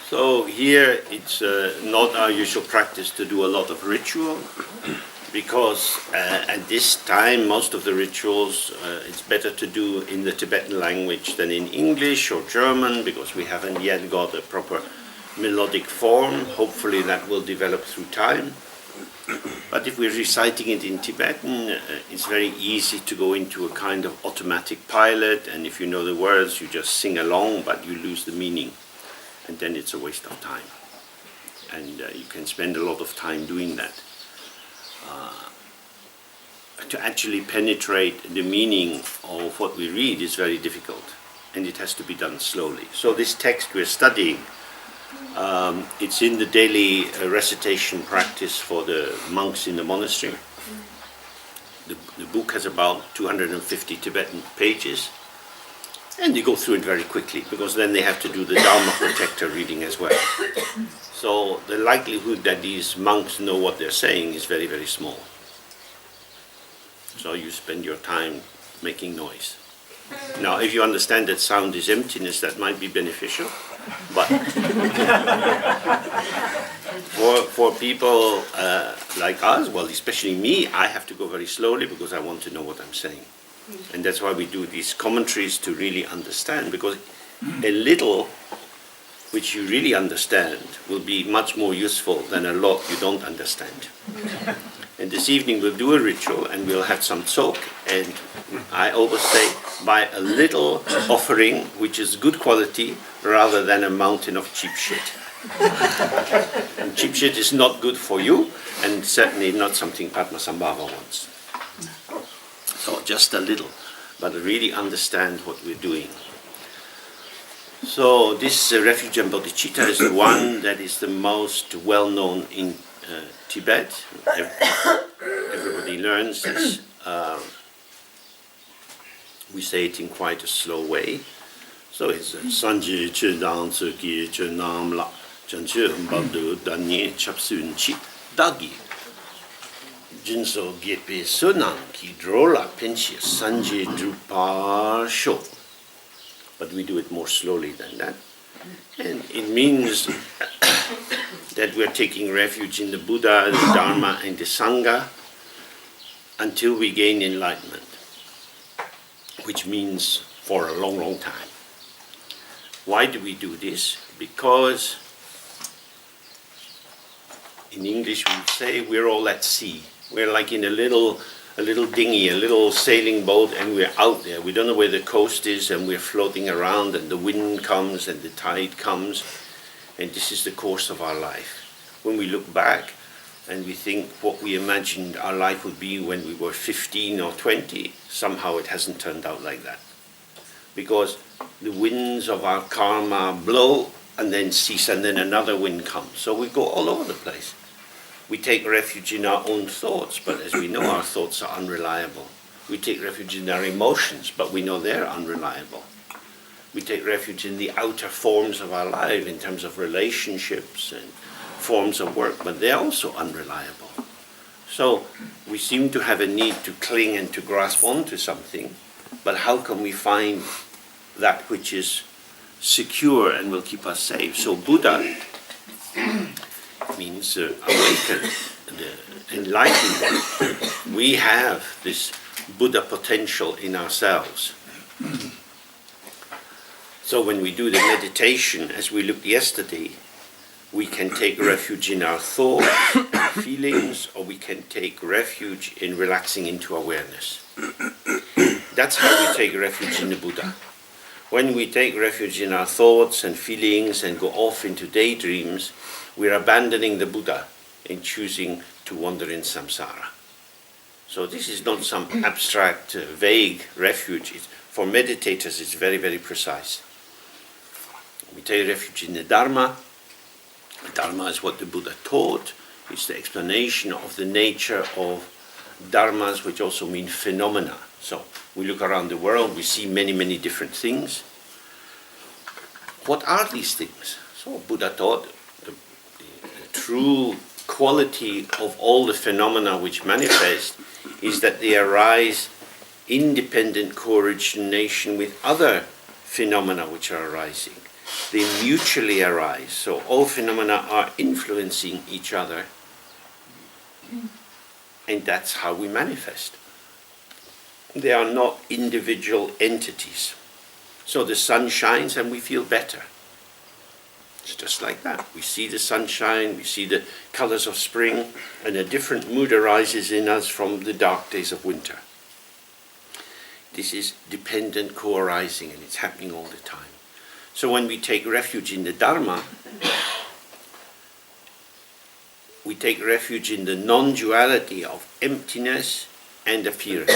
So here it's not our usual practice to do a lot of ritual, because at this time most of the rituals it's better to do in the Tibetan language than in English or German, because we haven't yet got a proper melodic form. Hopefully that will develop through time. But if we're reciting it in Tibetan, it's very easy to go into a kind of automatic pilot, and if you know the words, you just sing along, but you lose the meaning, and then it's a waste of time. And you can spend a lot of time doing that. To actually penetrate the meaning of what we read is very difficult, and it has to be done slowly. So this text we're studying, it's in the daily recitation practice for the monks in the monastery. The book has about 250 Tibetan pages, and they go through it very quickly, because then they have to do the Dharma Protector reading as well. So the likelihood that these monks know what they're saying is very, very small. So you spend your time making noise. Now, if you understand that sound is emptiness, that might be beneficial. But for people like us, well, especially me, I have to go very slowly because I want to know what I'm saying. And that's why we do these commentaries, to really understand, because a little which you really understand will be much more useful than a lot you don't understand. And this evening we'll do a ritual and we'll have some talk, and I always say, buy a little offering which is good quality rather than a mountain of cheap shit. And cheap shit is not good for you, and certainly not something Padmasambhava wants. So just a little, but really understand what we're doing. So this refuge and bodhicitta is the one that is the most well known in Tibet. Everybody learns this. We say it in quite a slow way. So it's Sanji Chedang Tsuki Chenam La Chanchu Mbadu Danye Chapsun Chi Dagi Jinso Gepe Sunang Ki Drola Penchi Sanji Drupa Sho. But we do it more slowly than that. And it means that we're taking refuge in the Buddha, the Dharma, and the Sangha until we gain enlightenment, which means for a long, long time. Why do we do this? Because in English we say we're all at sea. We're like in a little dinghy, a little sailing boat, and we're out there. We don't know where the coast is, and we're floating around, and the wind comes and the tide comes, and this is the course of our life. When we look back and we think what we imagined our life would be when we were 15 or 20, somehow it hasn't turned out like that. Because the winds of our karma blow and then cease, and then another wind comes. So we go all over the place. We take refuge in our own thoughts, but as we know, our thoughts are unreliable. We take refuge in our emotions, but we know they're unreliable. We take refuge in the outer forms of our life in terms of relationships and forms of work, but they're also unreliable. So we seem to have a need to cling and to grasp onto something, but how can we find that which is secure and will keep us safe? So Buddha means awaken, the enlightened one. We have this Buddha potential in ourselves. So when we do the meditation, as we looked yesterday, we can take refuge in our thoughts, our feelings, or we can take refuge in relaxing into awareness. That's how we take refuge in the Buddha. When we take refuge in our thoughts and feelings and go off into daydreams, we're abandoning the Buddha and choosing to wander in samsara. So this is not some abstract, vague refuge. For meditators, it's very, very precise. We take refuge in the Dharma. Dharma is what the Buddha taught. It's the explanation of the nature of dharmas, which also mean phenomena. So we look around the world, we see many, many different things. What are these things? So Buddha taught the true quality of all the phenomena which manifest is that they arise independent co-origination with other phenomena which are arising. they mutually arise. So all phenomena are influencing each other, and that's how we manifest. They are not individual entities. So the sun shines and we feel better. It's just like that. We see the sunshine, we see the colors of spring, and a different mood arises in us from the dark days of winter. This is dependent co-arising, and it's happening all the time. So when we take refuge in the Dharma, we take refuge in the non-duality of emptiness and appearance,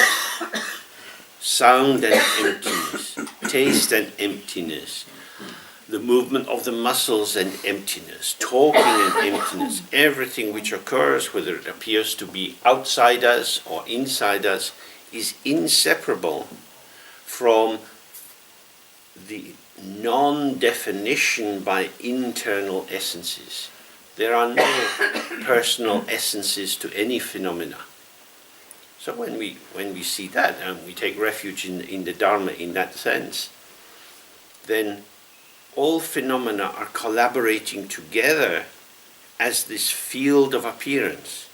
sound and emptiness, taste and emptiness, the movement of the muscles and emptiness, talking and emptiness, everything which occurs, whether it appears to be outside us or inside us, is inseparable from the non-definition by internal essences. There are no personal essences to any phenomena. So when we see that and we take refuge in the Dharma in that sense, then all phenomena are collaborating together as this field of appearance.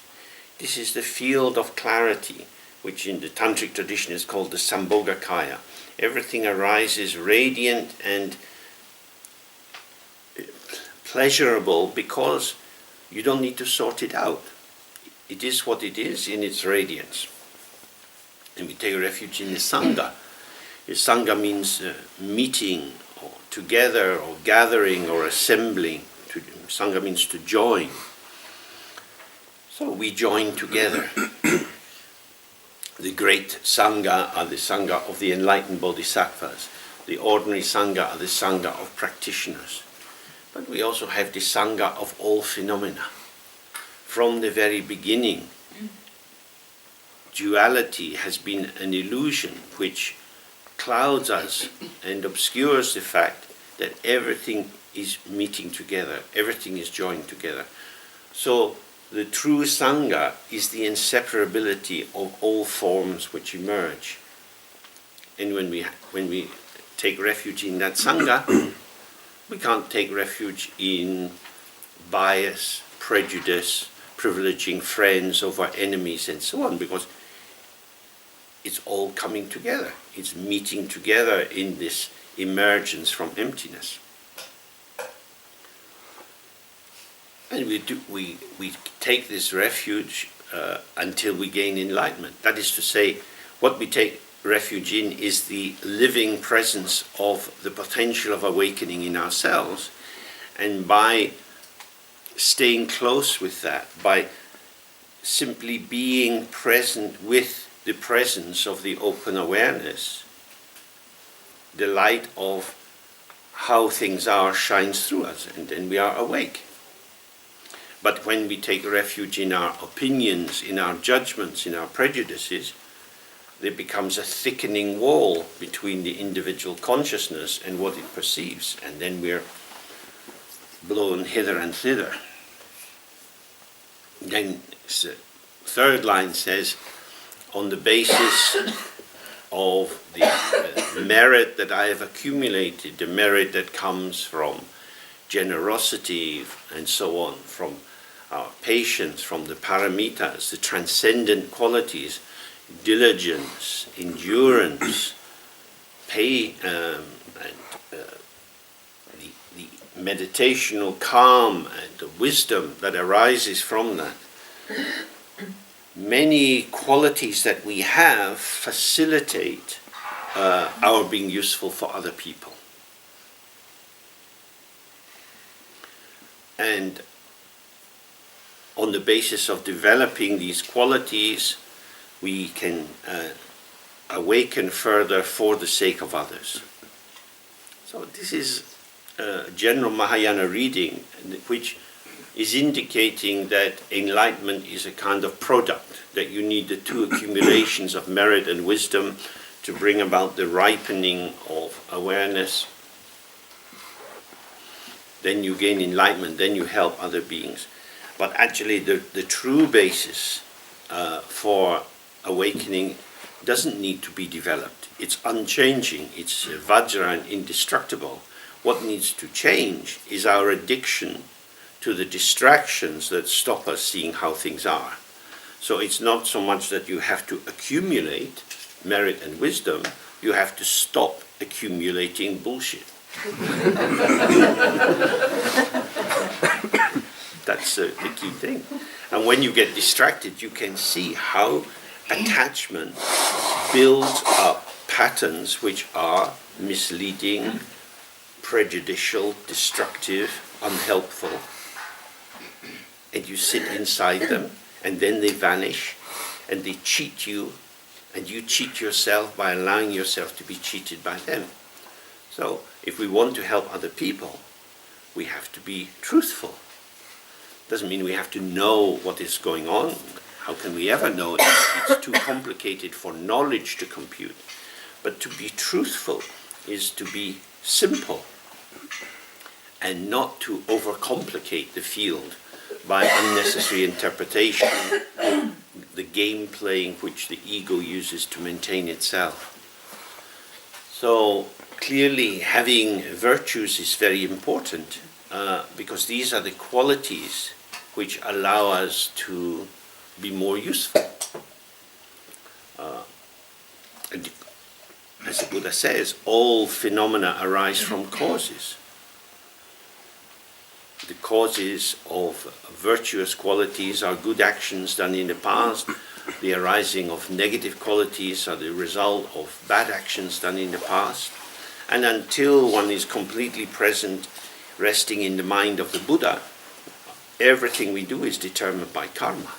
This is the field of clarity, which in the Tantric tradition is called the Sambhogakaya. Everything arises radiant and pleasurable because you don't need to sort it out. It is what it is in its radiance. And we take refuge in the Sangha. The Sangha means meeting, or together, or gathering, or assembling. Sangha means to join. So we join together. The great Sangha are the Sangha of the enlightened Bodhisattvas. The ordinary Sangha are the Sangha of practitioners. But we also have the Sangha of all phenomena. From the very beginning, duality has been an illusion which clouds us and obscures the fact that everything is meeting together, everything is joined together. So the true Sangha is the inseparability of all forms which emerge. And when we take refuge in that Sangha, we can't take refuge in bias, prejudice, privileging friends over enemies and so on, because it's all coming together. It's meeting together in this emergence from emptiness. And we take this refuge until we gain enlightenment. That is to say, what we take refuge in is the living presence of the potential of awakening in ourselves, and by staying close with that, by simply being present with the presence of the open awareness, the light of how things are shines through us, and then we are awake. But when we take refuge in our opinions, in our judgments, in our prejudices, there becomes a thickening wall between the individual consciousness and what it perceives, and then we're blown hither and thither. Then the third line says, on the basis of the merit that I have accumulated, the merit that comes from generosity and so on, from our patience, from the paramitas, the transcendent qualities, diligence, endurance, the meditational calm and the wisdom that arises from that. Many qualities that we have facilitate our being useful for other people. And on the basis of developing these qualities, we can awaken further for the sake of others. So this is a general Mahayana reading, which is indicating that enlightenment is a kind of product, that you need the two accumulations of merit and wisdom to bring about the ripening of awareness. Then you gain enlightenment, then you help other beings. But actually the true basis for awakening doesn't need to be developed. It's unchanging, it's Vajra and indestructible. What needs to change is our addiction to the distractions that stop us seeing how things are. So it's not so much that you have to accumulate merit and wisdom, you have to stop accumulating bullshit. That's the key thing. And when you get distracted, you can see how attachment builds up patterns which are misleading, prejudicial, destructive, unhelpful. And you sit inside them, and then they vanish, and they cheat you, and you cheat yourself by allowing yourself to be cheated by them. So, if we want to help other people, we have to be truthful. Doesn't mean we have to know what is going on. How can we ever know it? It's too complicated for knowledge to compute. But to be truthful is to be simple and not to overcomplicate the field by unnecessary interpretation, the game playing which the ego uses to maintain itself. So clearly having virtues is very important because these are the qualities which allow us to be more useful. And as the Buddha says, all phenomena arise from causes. The causes of virtuous qualities are good actions done in the past. The arising of negative qualities are the result of bad actions done in the past. And until one is completely present, resting in the mind of the Buddha, everything we do is determined by karma,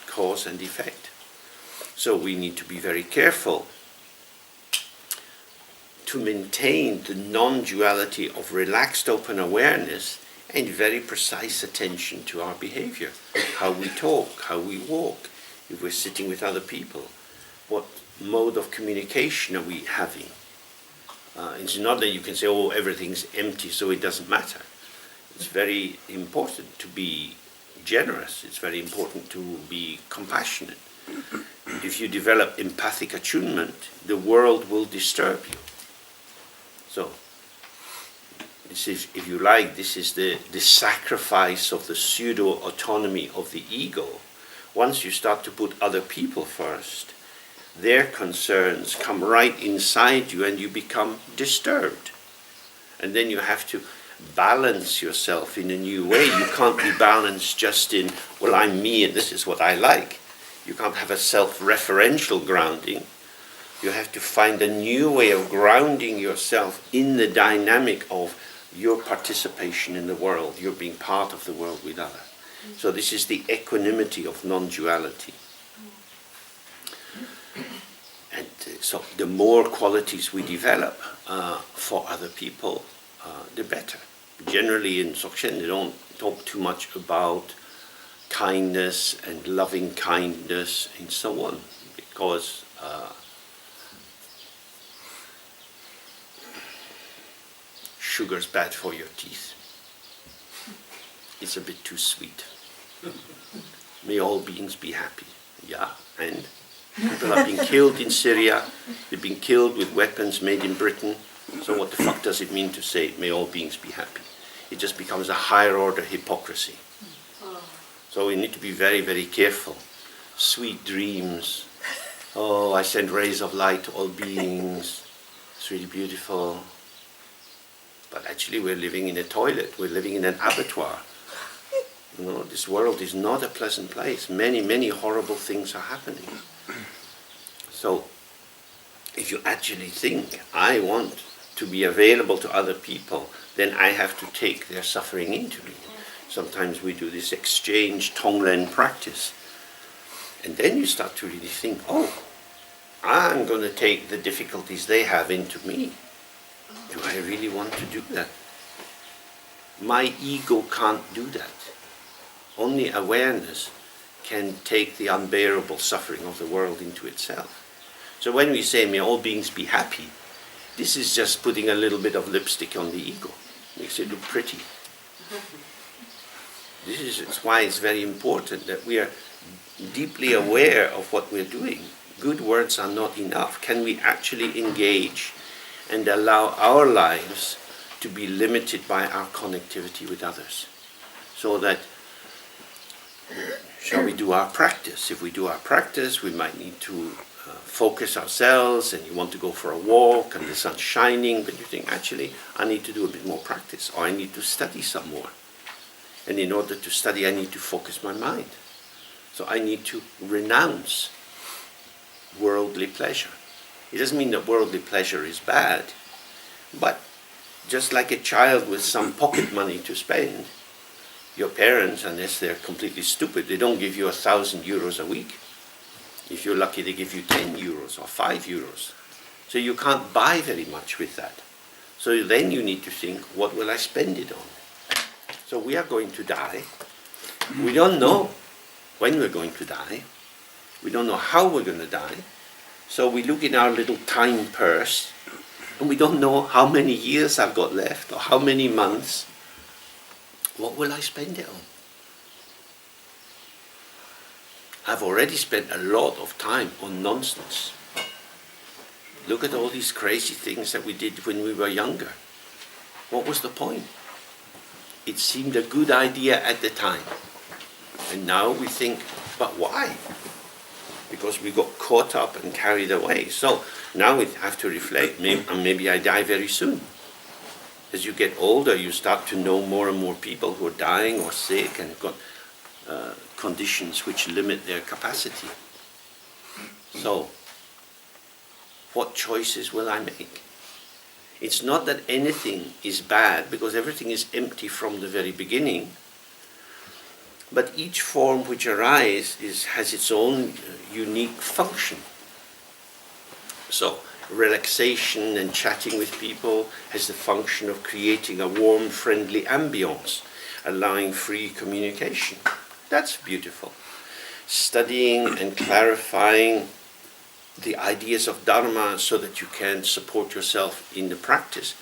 cause and effect. So we need to be very careful to maintain the non-duality of relaxed open awareness and very precise attention to our behavior, how we talk, how we walk, if we're sitting with other people, what mode of communication are we having. It's not that you can say, oh, everything's empty, so it doesn't matter. It's very important to be generous. It's very important to be compassionate. If you develop empathic attunement, the world will disturb you. So, if you like, this is the sacrifice of the pseudo-autonomy of the ego. Once you start to put other people first, their concerns come right inside you and you become disturbed. And then you have to balance yourself in a new way. You can't be balanced just in, well, I'm me and this is what I like. You can't have a self-referential grounding. You have to find a new way of grounding yourself in the dynamic of your participation in the world, you're being part of the world with others. So this is the equanimity of non-duality. And so the more qualities we develop for other people, the better. Generally in Dzogchen they don't talk too much about kindness and loving kindness and so on, because sugar's bad for your teeth. It's a bit too sweet. May all beings be happy. Yeah, and people are being killed in Syria. They've been killed with weapons made in Britain. So what the fuck does it mean to say, may all beings be happy? It just becomes a higher order hypocrisy. So we need to be very, very careful. Sweet dreams. Oh, I send rays of light to all beings. It's really beautiful. But actually we're living in a toilet. We're living in an abattoir. You know, this world is not a pleasant place. Many, many horrible things are happening. So if you actually think, I want to be available to other people, then I have to take their suffering into me. Sometimes we do this exchange Tonglen practice. And then you start to really think, oh, I'm going to take the difficulties they have into me. Do I really want to do that? My ego can't do that. Only awareness can take the unbearable suffering of the world into itself. So when we say, may all beings be happy, this is just putting a little bit of lipstick on the ego. Makes it look pretty. This is why it's very important that we are deeply aware of what we're doing. Good words are not enough. Can we actually engage and allow our lives to be limited by our connectivity with others. So that, shall we do our practice? If we do our practice, we might need to focus ourselves, and you want to go for a walk and the sun's shining, but you think, actually, I need to do a bit more practice, or I need to study some more. And in order to study, I need to focus my mind. So I need to renounce worldly pleasure. It doesn't mean that worldly pleasure is bad, but just like a child with some pocket money to spend, your parents, unless they're completely stupid, they don't give you 1,000 euros a week. If you're lucky, they give you 10 euros or 5 euros. So you can't buy very much with that. So then you need to think, what will I spend it on? So we are going to die. We don't know when we're going to die. We don't know how we're going to die. So we look in our little time purse, and we don't know how many years I've got left or how many months. What will I spend it on? I've already spent a lot of time on nonsense. Look at all these crazy things that we did when we were younger. What was the point? It seemed a good idea at the time. And now we think, but why? Because we got caught up and carried away. So now we have to reflect, maybe I die very soon. As you get older, you start to know more and more people who are dying or sick and have got conditions which limit their capacity. So, what choices will I make? It's not that anything is bad, because everything is empty from the very beginning, but each form which arises has its own unique function. So, relaxation and chatting with people has the function of creating a warm, friendly ambience, allowing free communication. That's beautiful. Studying and clarifying the ideas of Dharma so that you can support yourself in the practice,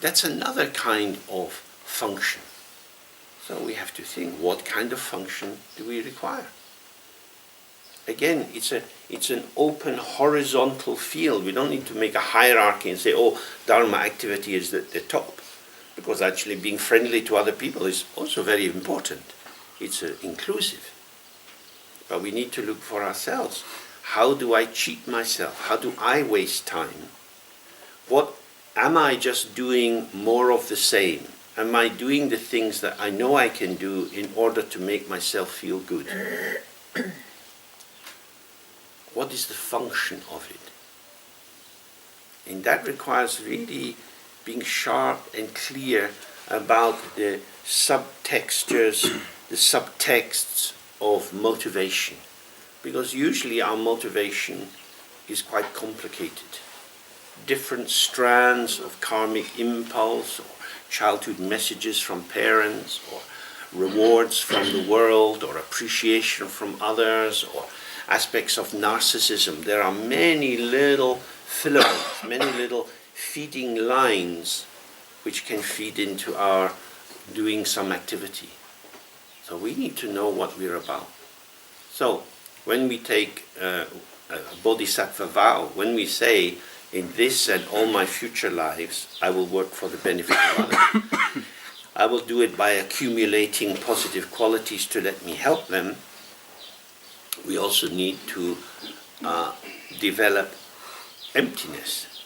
that's another kind of function. So we have to think, what kind of function do we require? Again, it's an open horizontal field. We don't need to make a hierarchy and say, oh, Dharma activity is at the top. Because actually being friendly to other people is also very important. It's inclusive. But we need to look for ourselves. How do I cheat myself? How do I waste time? What am I just doing more of the same? Am I doing the things that I know I can do in order to make myself feel good? What is the function of it? And that requires really being sharp and clear about the subtextures, the subtexts of motivation. Because usually our motivation is quite complicated. Different strands of karmic impulse, or childhood messages from parents, or rewards from the world, or appreciation from others, or aspects of narcissism. There are many little filaments, many little feeding lines which can feed into our doing some activity. So we need to know what we're about. So when we take a bodhisattva vow, when we say, in this and all my future lives, I will work for the benefit of others. I will do it by accumulating positive qualities to let me help them. We also need to develop emptiness,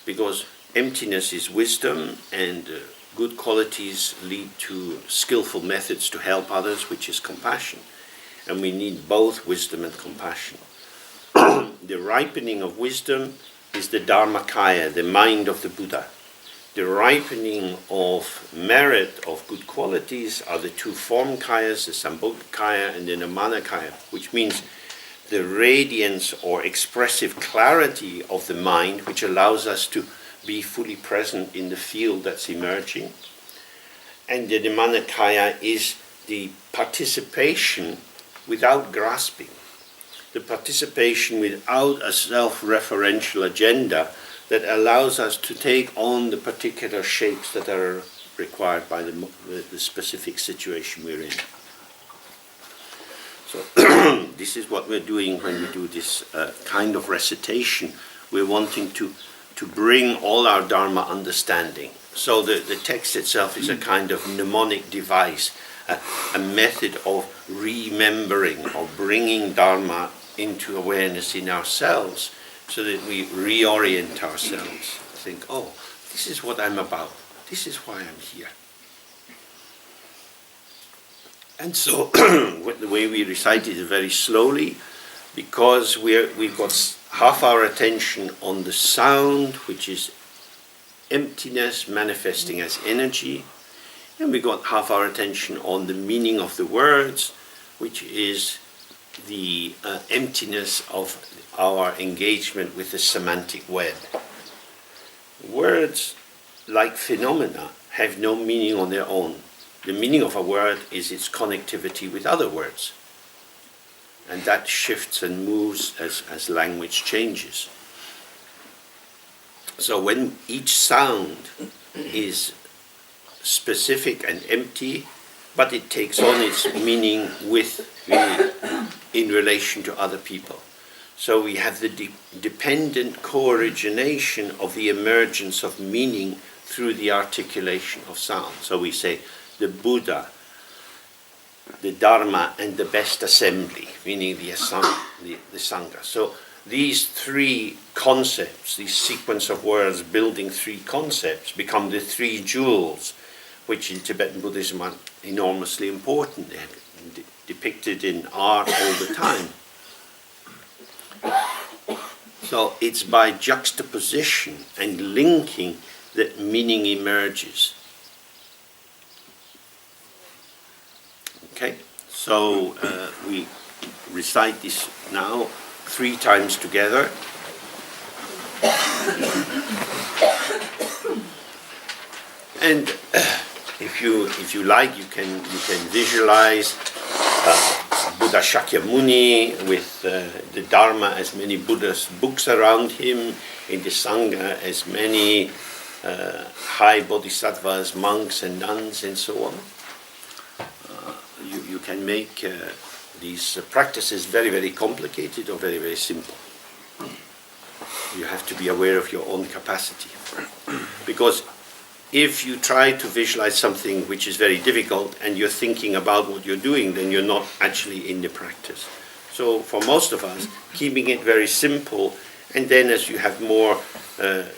because emptiness is wisdom, and good qualities lead to skillful methods to help others, which is compassion. And we need both wisdom and compassion. The ripening of wisdom is the Dharmakaya, the mind of the Buddha. The ripening of merit, of good qualities, are the two form kayas, the Sambhogakaya and the Nimanakaya, which means the radiance or expressive clarity of the mind, which allows us to be fully present in the field that's emerging. And the Nimanakaya is the participation without grasping, the participation without a self-referential agenda that allows us to take on the particular shapes that are required by the specific situation we're in. So this is what we're doing when we do this kind of recitation. We're wanting to bring all our Dharma understanding So the text itself is a kind of mnemonic device, a method of remembering, of bringing Dharma into awareness in ourselves, so that we reorient ourselves. Think, oh, this is what I'm about. This is why I'm here. And so the way we recite it is very slowly, because we've got half our attention on the sound, which is emptiness manifesting as energy, and we've got half our attention on the meaning of the words, which is the emptiness of our engagement with the semantic web. Words, like phenomena, have no meaning on their own. The meaning of a word is its connectivity with other words. And that shifts and moves as language changes. So when each sound is specific and empty, but it takes on its meaning in relation to other people. So we have the dependent co-origination of the emergence of meaning through the articulation of sound. So we say the Buddha, the Dharma, and the best assembly, meaning the Sangha. So these three concepts, this sequence of words building three concepts, become the three jewels, which in Tibetan Buddhism are enormously important. They're depicted in art all the time. So it's by juxtaposition and linking that meaning emerges. Okay, so we recite this now 3 times together. And if you like, you can visualize Buddha Shakyamuni with the Dharma as many Buddhist books around him, in the Sangha as many high bodhisattvas, monks and nuns and so on. You can make these practices very, very complicated or very, very simple. You have to be aware of your own capacity. Because if you try to visualize something which is very difficult and you're thinking about what you're doing, then you're not actually in the practice. So for most of us, keeping it very simple, and then as you have more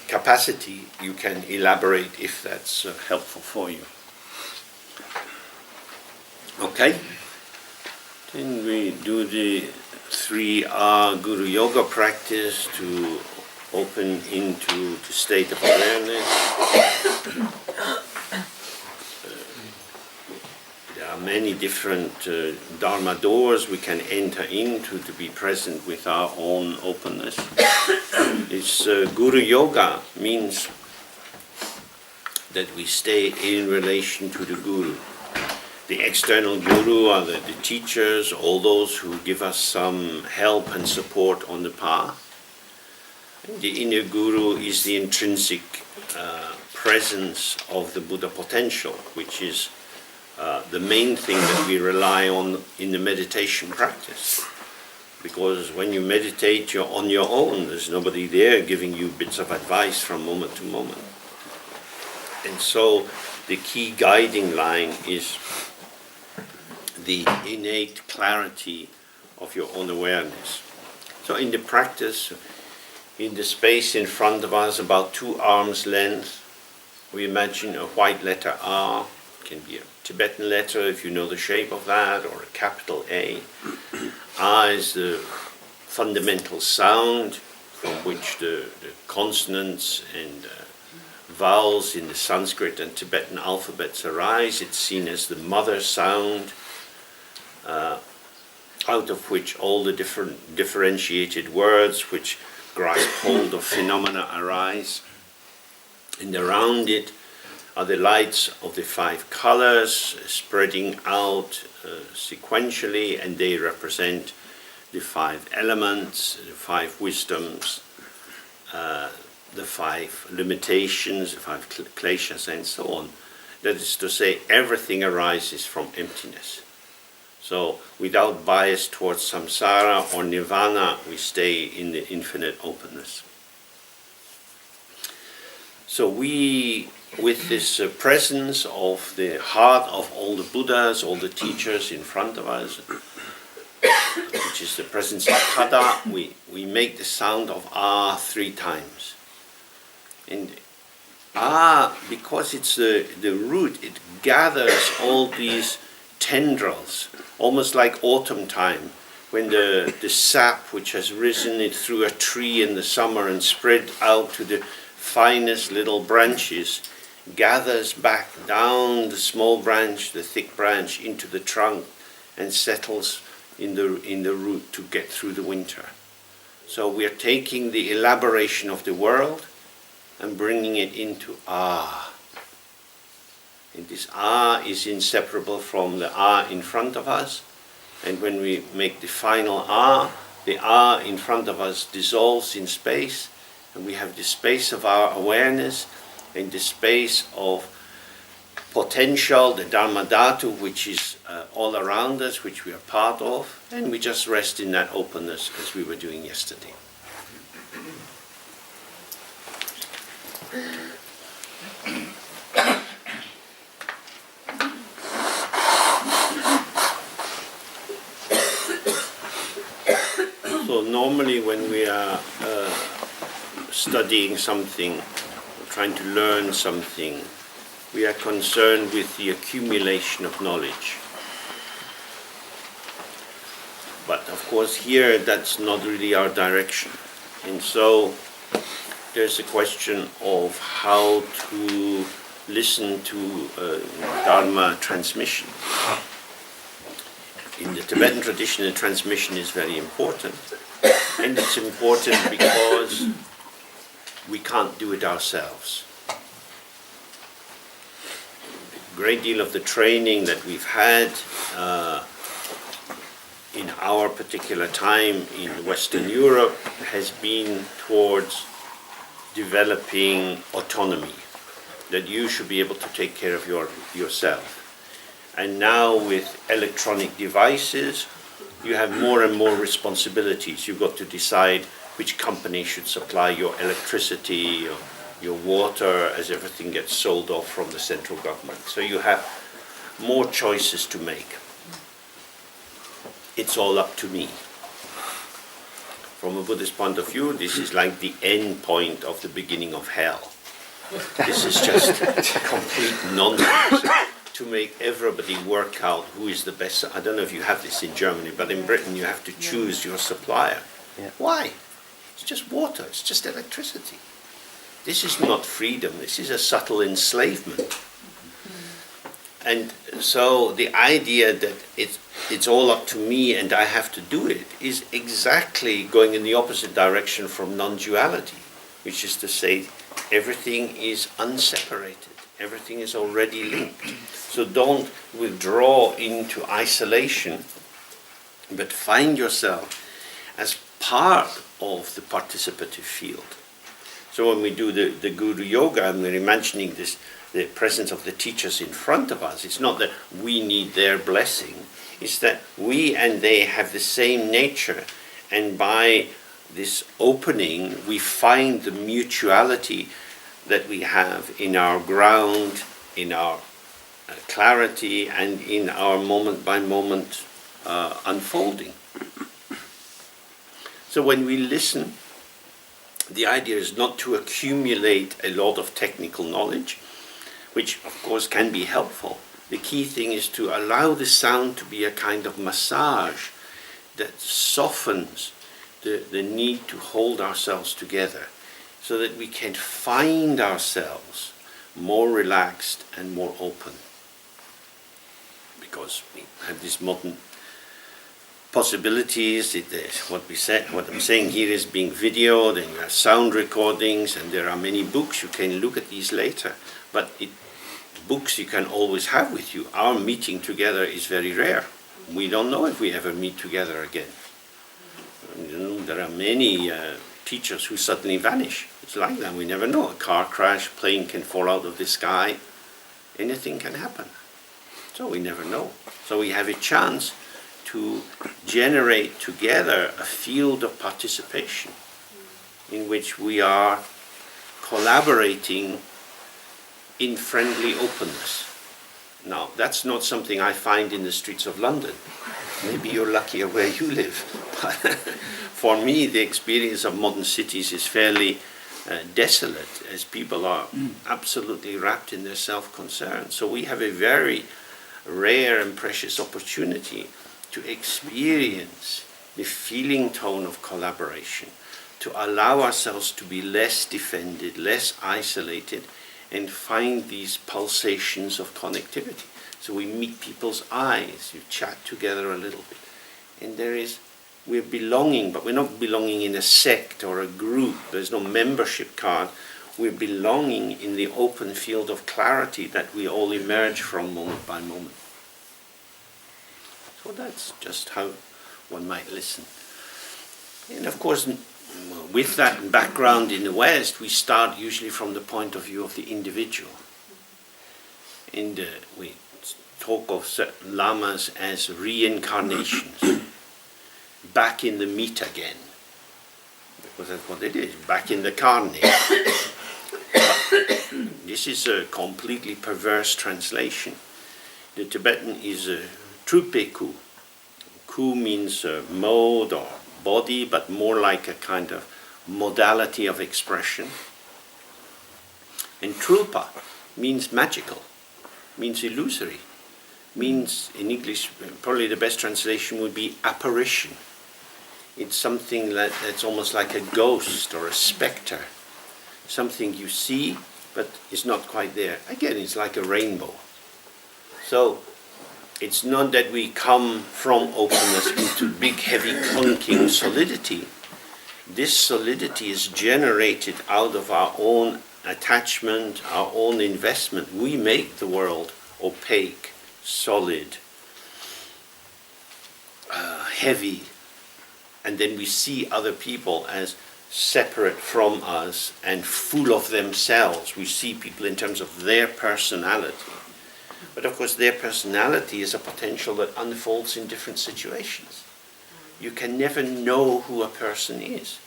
capacity, you can elaborate if that's helpful for you. Okay? Then we do the 3R Guru Yoga practice to open into the state of awareness. There are many different Dharma doors we can enter into to be present with our own openness. It's Guru Yoga means that we stay in relation to the Guru. The external Guru are the teachers, all those who give us some help and support on the path. The inner Guru is the intrinsic presence of the Buddha potential, which is the main thing that we rely on in the meditation practice. Because when you meditate, you're on your own. There's nobody there giving you bits of advice from moment to moment. And so the key guiding line is the innate clarity of your own awareness. So in the practice, in the space in front of us, about 2 arms length, we imagine a white letter R. It can be a Tibetan letter if you know the shape of that, or a capital A. R is the fundamental sound from which the consonants and vowels in the Sanskrit and Tibetan alphabets arise. It's seen as the mother sound, out of which all the different differentiated words which grasp hold of phenomena arise. And around it are the lights of the 5 colors spreading out sequentially, and they represent the 5 elements, the 5 wisdoms, the 5 limitations, the 5 kleshas, and so on. That is to say, everything arises from emptiness. So without bias towards samsara or nirvana, we stay in the infinite openness. So we with this presence of the heart of all the Buddhas, all the teachers in front of us, which is the presence of Pada, we make the sound of Ah 3 times. And Ah, because it's the root, it gathers all these tendrils, almost like autumn time, when the sap which has risen it through a tree in the summer and spread out to the finest little branches, gathers back down the small branch, the thick branch, into the trunk and settles in the root to get through the winter. So we are taking the elaboration of the world and bringing it into Ah. And this Ah is inseparable from the Ah in front of us. And when we make the final Ah, the Ah in front of us dissolves in space, and we have the space of our awareness and the space of potential, the Dharma Dhatu, which is all around us, which we are part of, and we just rest in that openness as we were doing yesterday. So normally when we are studying something, or trying to learn something, we are concerned with the accumulation of knowledge. But of course here that's not really our direction. And so there's a question of how to listen to Dharma transmission. In the Tibetan tradition, the transmission is very important. And it's important because we can't do it ourselves. A great deal of the training that we've had in our particular time in Western Europe has been towards developing autonomy, that you should be able to take care of yourself. And now with electronic devices, you have more and more responsibilities. You've got to decide which company should supply your electricity, your water, as everything gets sold off from the central government. So you have more choices to make. It's all up to me. From a Buddhist point of view, this is like the end point of the beginning of hell. This is just complete nonsense to make everybody work out who is the best. I don't know if you have this in Germany, but in Britain you have to choose your supplier. Yeah. Why? It's just water, it's just electricity. This is not freedom, this is a subtle enslavement. And so the idea that it's all up to me and I have to do it is exactly going in the opposite direction from non-duality, which is to say everything is unseparated, everything is already linked. So don't withdraw into isolation, but find yourself as part of the participative field. So when we do the Guru Yoga, and we're imagining this, the presence of the teachers in front of us, it's not that we need their blessing, it's that we and they have the same nature, and by this opening we find the mutuality that we have in our ground, in our clarity, and in our moment by moment unfolding. So when we listen, the idea is not to accumulate a lot of technical knowledge, which of course can be helpful. The key thing is to allow the sound to be a kind of massage that softens the need to hold ourselves together, so that we can find ourselves more relaxed and more open. Because we have these modern possibilities. What I'm saying here is being videoed, and you have sound recordings, and there are many books. You can look at these later. But books you can always have with you. Our meeting together is very rare. We don't know if we ever meet together again. There are many teachers who suddenly vanish. It's like that. We never know. A car crash, plane can fall out of the sky. Anything can happen. So we never know. So we have a chance to generate together a field of participation in which we are collaborating in friendly openness. Now, that's not something I find in the streets of London. Maybe you're luckier where you live. But for me, the experience of modern cities is fairly desolate, as people are absolutely wrapped in their self-concern. So we have a very rare and precious opportunity to experience the feeling tone of collaboration, to allow ourselves to be less defended, less isolated, and find these pulsations of connectivity. So we meet people's eyes, you chat together a little bit, and we're belonging, but we're not belonging in a sect or a group. There's no membership card. We're belonging in the open field of clarity that we all emerge from moment by moment. So that's just how one might listen. And of course, with that background in the West, we start usually from the point of view of the individual. And we talk of certain lamas as reincarnations, back in the meat again, because that's what it is, back in the carne. This is a completely perverse translation. The Tibetan is trupeku. Ku means mode or body, but more like a kind of modality of expression. And trupa means magical, means illusory, means in English, probably the best translation would be apparition. It's something that's almost like a ghost or a spectre, something you see but is not quite there. Again, it's like a rainbow. So it's not that we come from openness into big, heavy, clunking solidity. This solidity is generated out of our own attachment, our own investment. We make the world opaque, solid, heavy, and then we see other people as separate from us and full of themselves. We see people in terms of their personality. But of course, their personality is a potential that unfolds in different situations. You can never know who a person is.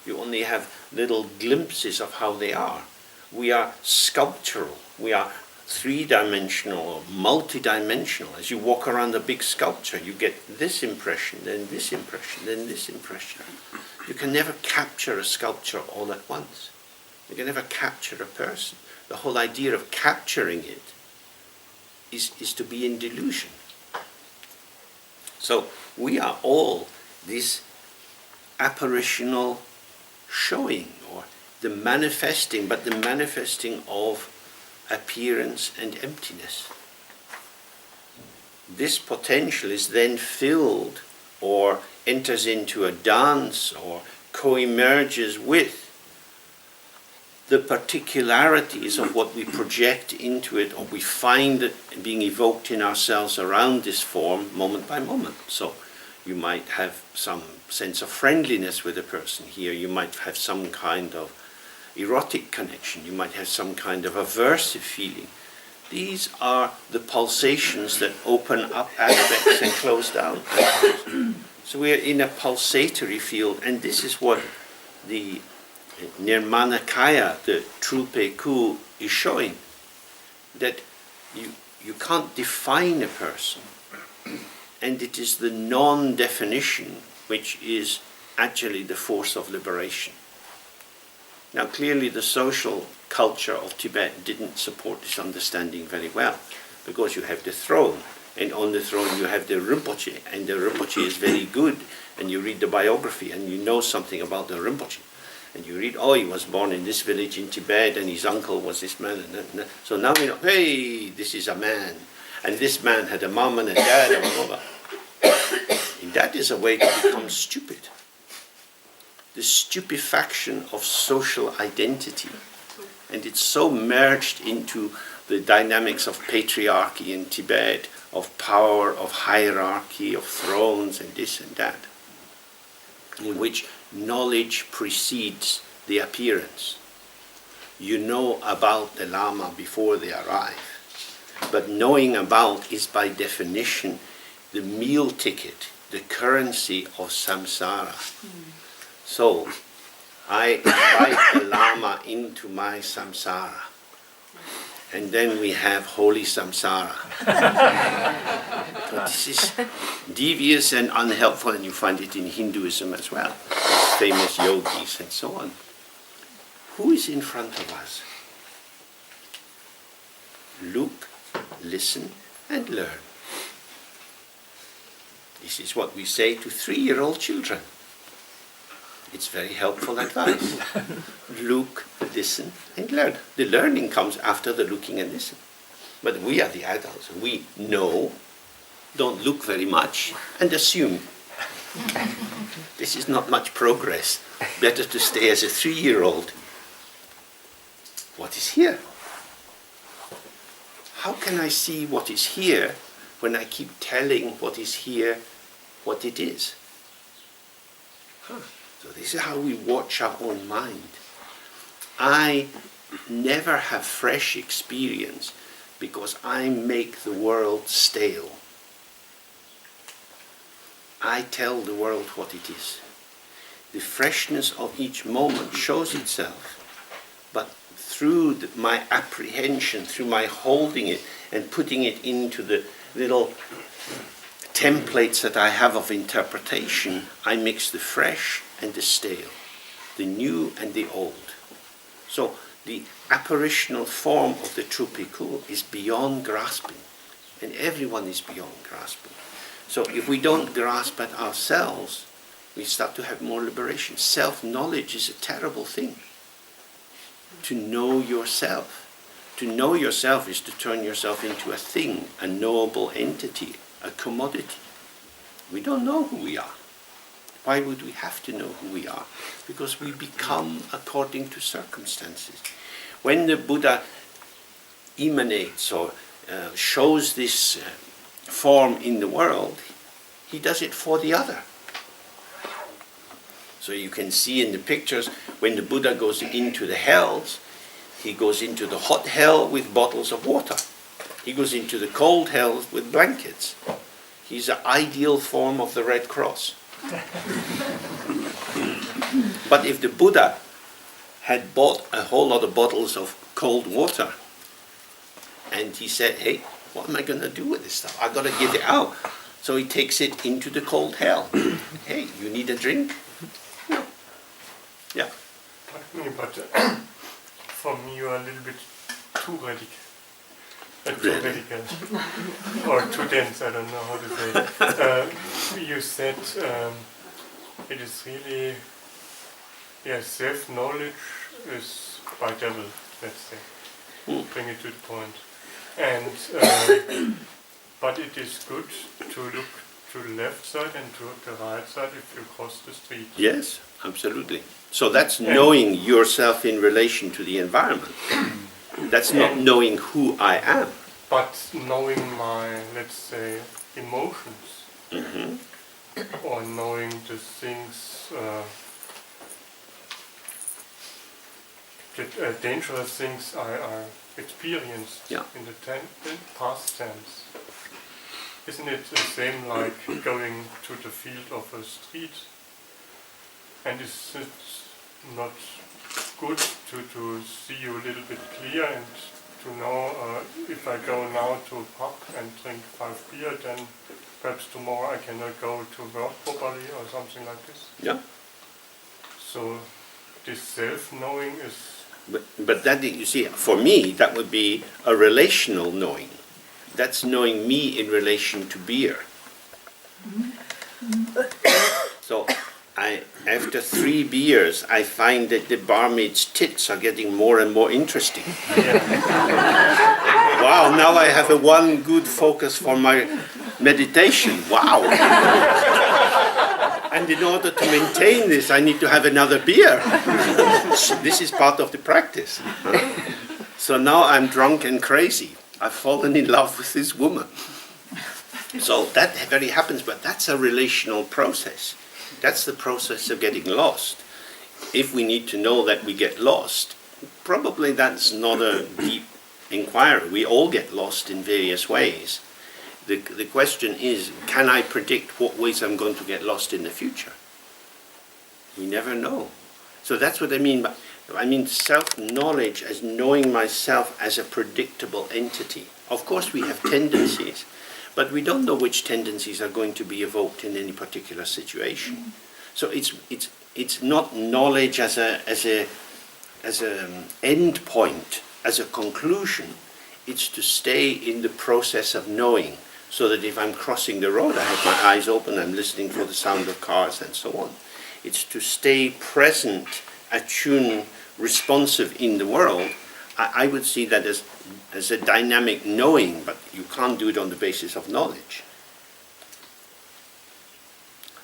You only have little glimpses of how they are. We are sculptural. We are three-dimensional or multi-dimensional. As you walk around a big sculpture, you get this impression, then this impression, then this impression. You can never capture a sculpture all at once. You can never capture a person. The whole idea of capturing it is to be in delusion. So we are all this apparitional showing, or the manifesting, but the manifesting of appearance and emptiness. This potential is then filled or enters into a dance or co-emerges with the particularities of what we project into it, or we find it being evoked in ourselves around this form moment by moment. So you might have some sense of friendliness with a person here, you might have some kind of erotic connection, you might have some kind of aversive feeling. These are the pulsations that open up aspects and close down aspects. So we are in a pulsatory field, and this is what the Nirmanakaya, the Trupeku, is showing. That you can't define a person, and it is the non-definition which is actually the force of liberation. Now clearly the social culture of Tibet didn't support this understanding very well, because you have the throne, and on the throne you have the Rinpoche, and the Rinpoche is very good, and you read the biography and you know something about the Rinpoche. And you read, oh, he was born in this village in Tibet, and his uncle was this man. And so now we know, hey, this is a man. And this man had a mom and a dad, and blah, blah, blah. And that is a way to become stupid. The stupefaction of social identity. And it's so merged into the dynamics of patriarchy in Tibet, of power, of hierarchy, of thrones, and this and that, in which knowledge precedes the appearance. You know about the Lama before they arrive, but knowing about is by definition the meal ticket, the currency of samsara. So I invite the Lama into my samsara, and then we have holy samsara. But this is devious and unhelpful, and you find it in Hinduism as well. Famous yogis and so on. Who is in front of us? Look, listen, and learn. This is what we say to 3-year-old children. It's very helpful advice. Look, listen, and learn. The learning comes after the looking and listening. But we are the adults. We know, don't look very much, and assume. This is not much progress. Better to stay as a 3-year-old. What is here? How can I see what is here when I keep telling what is here what it is? So this is how we watch our own mind. I never have fresh experience because I make the world stale. I tell the world what it is. The freshness of each moment shows itself, but through my apprehension, through my holding it and putting it into the little templates that I have of interpretation, I mix the fresh and the stale, the new and the old. So the apparitional form of the Trupiku is beyond grasping, and everyone is beyond grasping. So if we don't grasp at ourselves, we start to have more liberation. Self-knowledge is a terrible thing. To know yourself. To know yourself is to turn yourself into a thing, a knowable entity, a commodity. We don't know who we are. Why would we have to know who we are? Because we become according to circumstances. When the Buddha emanates or shows this form in the world, he does it for the other. So you can see in the pictures, when the Buddha goes into the hells, he goes into the hot hell with bottles of water. He goes into the cold hell with blankets. He's the ideal form of the Red Cross. But if the Buddha had bought a whole lot of bottles of cold water, and he said, hey, what am I going to do with this stuff? I've got to give it out. So he takes it into the cold hell. Hey, you need a drink? No. Yeah. But for me you are a little bit too radical. Or too dense, I don't know how to say. You said it is really, self-knowledge is by devil, let's say. Bring it to the point. And but it is good to look to the left side and to the right side if you cross the street. Yes, absolutely. So that's knowing yourself in relation to the environment. That's not knowing who I am. But knowing my, let's say, emotions. Or knowing the things, the dangerous things I experienced in the past tense. Isn't it the same like going to the field of a street? And is it not good to see you a little bit clear and to know if I go now to a pub and drink 5 beer, then perhaps tomorrow I cannot go to work properly or something like this? Yeah. So this self-knowing is... But that, you see, for me, that would be a relational knowing. That's knowing me in relation to beer. So after 3 beers, I find that the barmaid's tits are getting more and more interesting. Wow, now I have one good focus for my meditation. Wow. And in order to maintain this, I need to have another beer. This is part of the practice. So now I'm drunk and crazy. I've fallen in love with this woman. So that very happens, but that's a relational process. That's the process of getting lost. If we need to know that we get lost, probably that's not a deep inquiry. We all get lost in various ways. The question is, can I predict what ways I'm going to get lost in the future? We never know. So that's what I mean by I mean self-knowledge as knowing myself as a predictable entity. Of course we have tendencies, but we don't know which tendencies are going to be evoked in any particular situation. So it's not knowledge as a end point, as a conclusion. It's to stay in the process of knowing, so that if I'm crossing the road, I have my eyes open, I'm listening for the sound of cars and so on. It's to stay present, attuned, responsive in the world. I would see that as a dynamic knowing, but you can't do it on the basis of knowledge.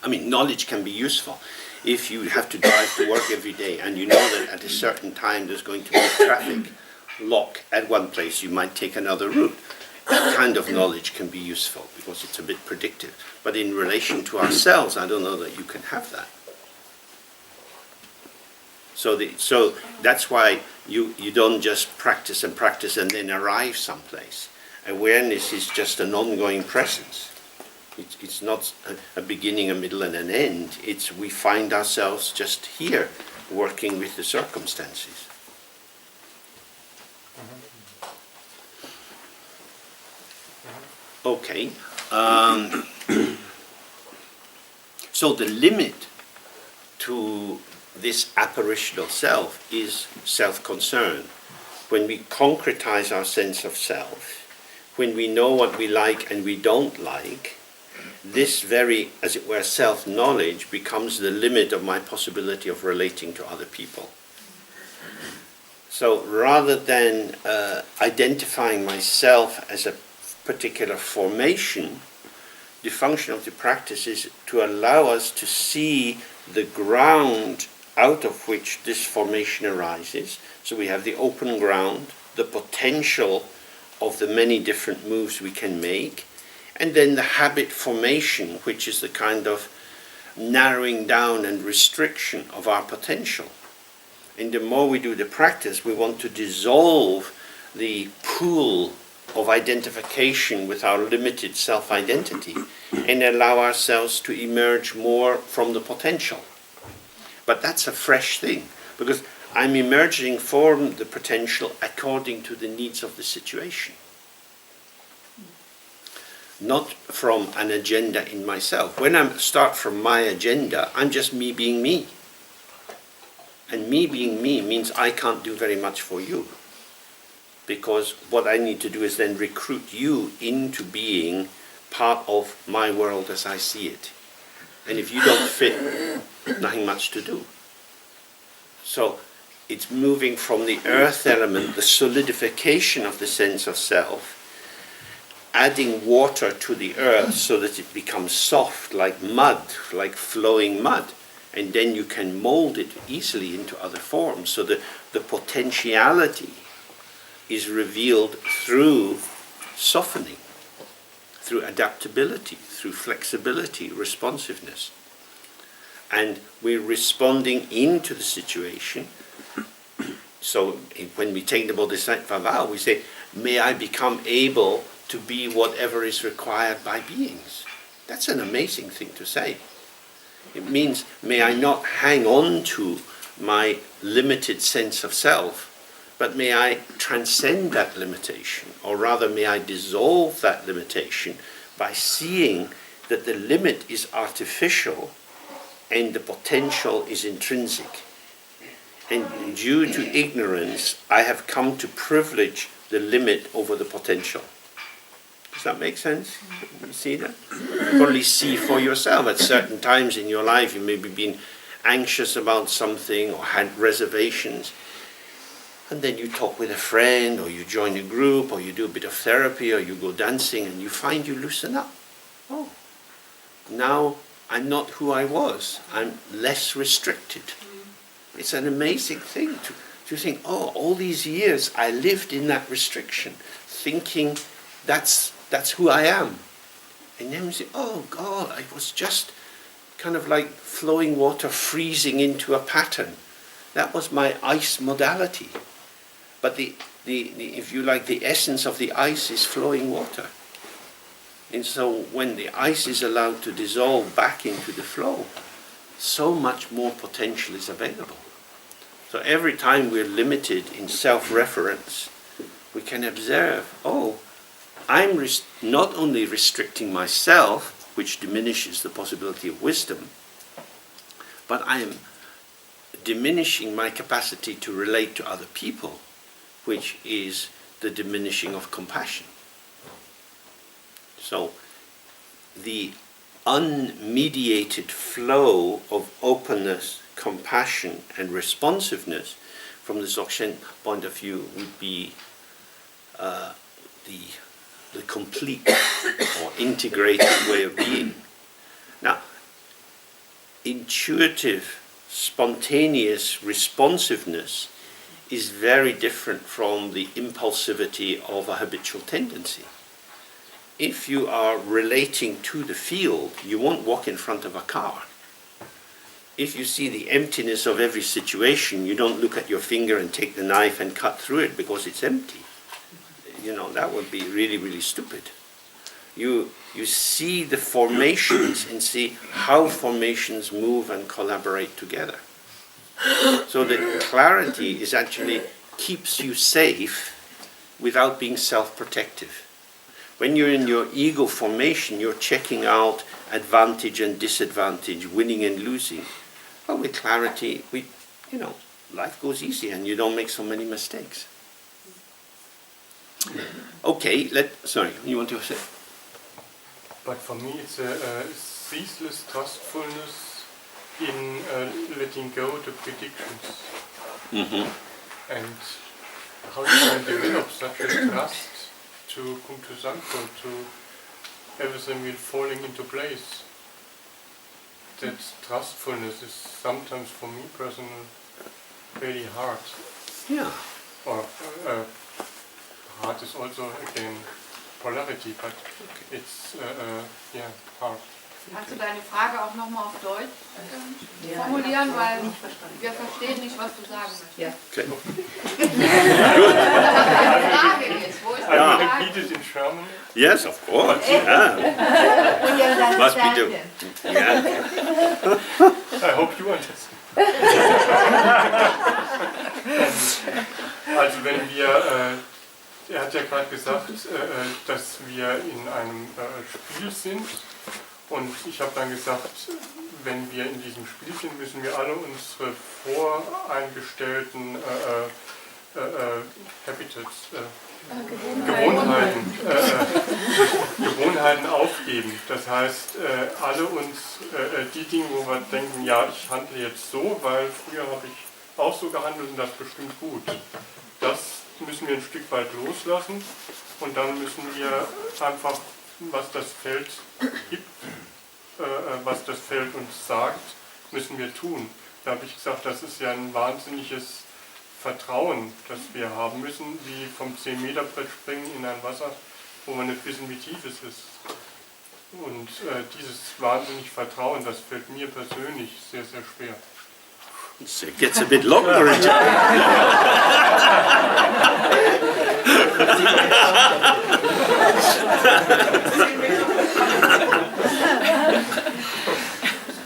I mean, knowledge can be useful. If you have to drive to work every day and you know that at a certain time there's going to be a traffic lock at one place, you might take another route. That kind of knowledge can be useful because it's a bit predictive. But in relation to ourselves, I don't know that you can have that. So that's why you don't just practice and then arrive someplace. Awareness is just an ongoing presence. It's not a beginning, a middle, and an end. It's we find ourselves just here, working with the circumstances. Okay. So the limit to this apparitional self is self-concern. When we concretize our sense of self, when we know what we like and we don't like, this very, as it were, self-knowledge becomes the limit of my possibility of relating to other people. So rather than identifying myself as a particular formation, the function of the practice is to allow us to see the ground out of which this formation arises. So we have the open ground, the potential of the many different moves we can make, and then the habit formation, which is the kind of narrowing down and restriction of our potential. And the more we do the practice, we want to dissolve the pool of identification with our limited self-identity and allow ourselves to emerge more from the potential. But that's a fresh thing, because I'm emerging from the potential according to the needs of the situation. Not from an agenda in myself. When I start from my agenda, I'm just me being me. And me being me means I can't do very much for you. Because what I need to do is then recruit you into being part of my world as I see it. And if you don't fit, nothing much to do. So it's moving from the earth element, the solidification of the sense of self, adding water to the earth so that it becomes soft like mud, like flowing mud. And then you can mold it easily into other forms. So the potentiality is revealed through softening, through adaptability, through flexibility, responsiveness. And we're responding into the situation. So when we take the Bodhisattva vow, we say, may I become able to be whatever is required by beings. That's an amazing thing to say. It means, may I not hang on to my limited sense of self, but may I transcend that limitation, or rather may I dissolve that limitation by seeing that the limit is artificial and the potential is intrinsic. And due to ignorance, I have come to privilege the limit over the potential. Does that make sense? You see that? You probably see for yourself at certain times in your life, you may be been anxious about something or had reservations. And then you talk with a friend, or you join a group, or you do a bit of therapy, or you go dancing, and you find you loosen up. Oh, now I'm not who I was. I'm less restricted. It's an amazing thing to think, oh, all these years I lived in that restriction, thinking that's who I am. And then we say, oh God, I was just kind of like flowing water freezing into a pattern. That was my ice modality. But the if you like, the essence of the ice is flowing water. And so when the ice is allowed to dissolve back into the flow, so much more potential is available. So every time we're limited in self-reference, we can observe, oh, I'm not only restricting myself, which diminishes the possibility of wisdom, but I am diminishing my capacity to relate to other people, which is the diminishing of compassion. So the unmediated flow of openness, compassion, and responsiveness from the Dzogchen point of view would be the complete or integrated way of being. Now, intuitive, spontaneous responsiveness is very different from the impulsivity of a habitual tendency. If you are relating to the field, you won't walk in front of a car. If you see the emptiness of every situation, you don't look at your finger and take the knife and cut through it because it's empty. You know, that would be really, really stupid. You see the formations and see how formations move and collaborate together. So the clarity is actually keeps you safe without being self-protective. When you're in your ego formation, you're checking out advantage and disadvantage, winning and losing. Well, with clarity, life goes easy and you don't make so many mistakes. Okay, sorry, you want to say? But for me, it's a ceaseless trustfulness in letting go the predictions. Mm-hmm. And how you can develop such a trust to come to Sanko, to everything will falling into place. That trustfulness is sometimes for me personally really hard. Yeah. Or hard is also again polarity, but it's hard. Kannst du deine Frage auch nochmal auf Deutsch formulieren, weil wir verstehen nicht, was du sagen möchtest. Ja. Okay. Die Frage ist, wo ist die I will Frage? repeat it in German. Yes, of course. Yeah. Must be do. Yeah. I hope you understand. Also wenn wir, er hat ja gerade gesagt, dass wir in einem Spiel sind und ich habe dann gesagt, wenn wir in diesem Spiel sind, müssen wir alle unsere voreingestellten Gewohnheiten aufgeben. Das heißt, alle uns die Dinge, wo wir denken, ja, ich handle jetzt so, weil früher habe ich auch so gehandelt und das ist bestimmt gut. Das müssen wir ein Stück weit loslassen und dann müssen wir einfach, was das Feld gibt, was das Feld uns sagt, müssen wir tun. Da habe ich gesagt, das ist ja ein wahnsinniges Vertrauen, das wir haben müssen, wie vom 10-Meter-Brett springen in ein Wasser, wo man nicht wissen, wie tief es ist. Und dieses wahnsinnig Vertrauen, das fällt mir persönlich sehr, sehr schwer. It gets a bit longer in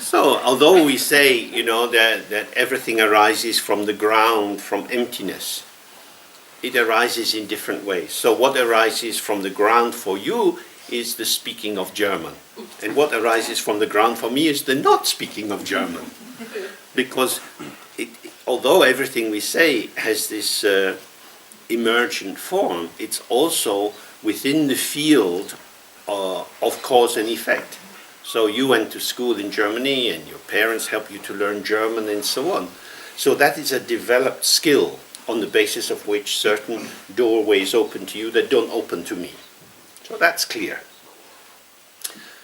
So, although we say, that everything arises from the ground, from emptiness, it arises in different ways. So what arises from the ground for you is the speaking of German. And what arises from the ground for me is the not speaking of German. Because although everything we say has this emergent form, it's also within the field of cause and effect. So you went to school in Germany and your parents helped you to learn German and so on. So that is a developed skill on the basis of which certain doorways open to you that don't open to me. So that's clear.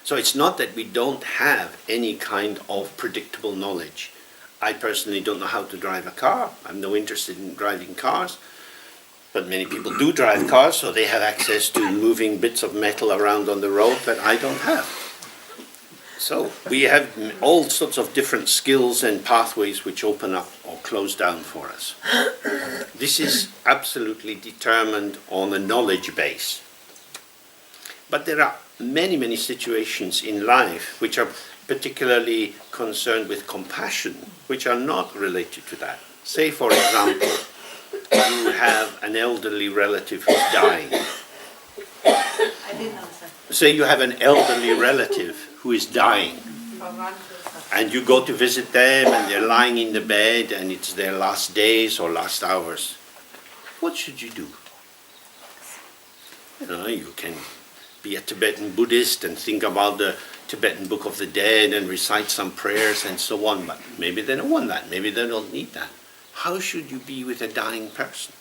So it's not that we don't have any kind of predictable knowledge. I personally don't know how to drive a car. I'm no interested in driving cars. But many people do drive cars, so they have access to moving bits of metal around on the road that I don't have. So we have all sorts of different skills and pathways which open up or close down for us. This is absolutely determined on a knowledge base. But there are many, many situations in life which are particularly concerned with compassion, which are not related to that. Say, for example, you have an elderly relative who's dying. I didn't understand. Say you have an elderly relative who is dying, and you go to visit them, and they're lying in the bed, and it's their last days or last hours. What should you do? You can be a Tibetan Buddhist and think about the Tibetan Book of the Dead and recite some prayers and so on, but maybe they don't want that, maybe they don't need that. How should you be with a dying person?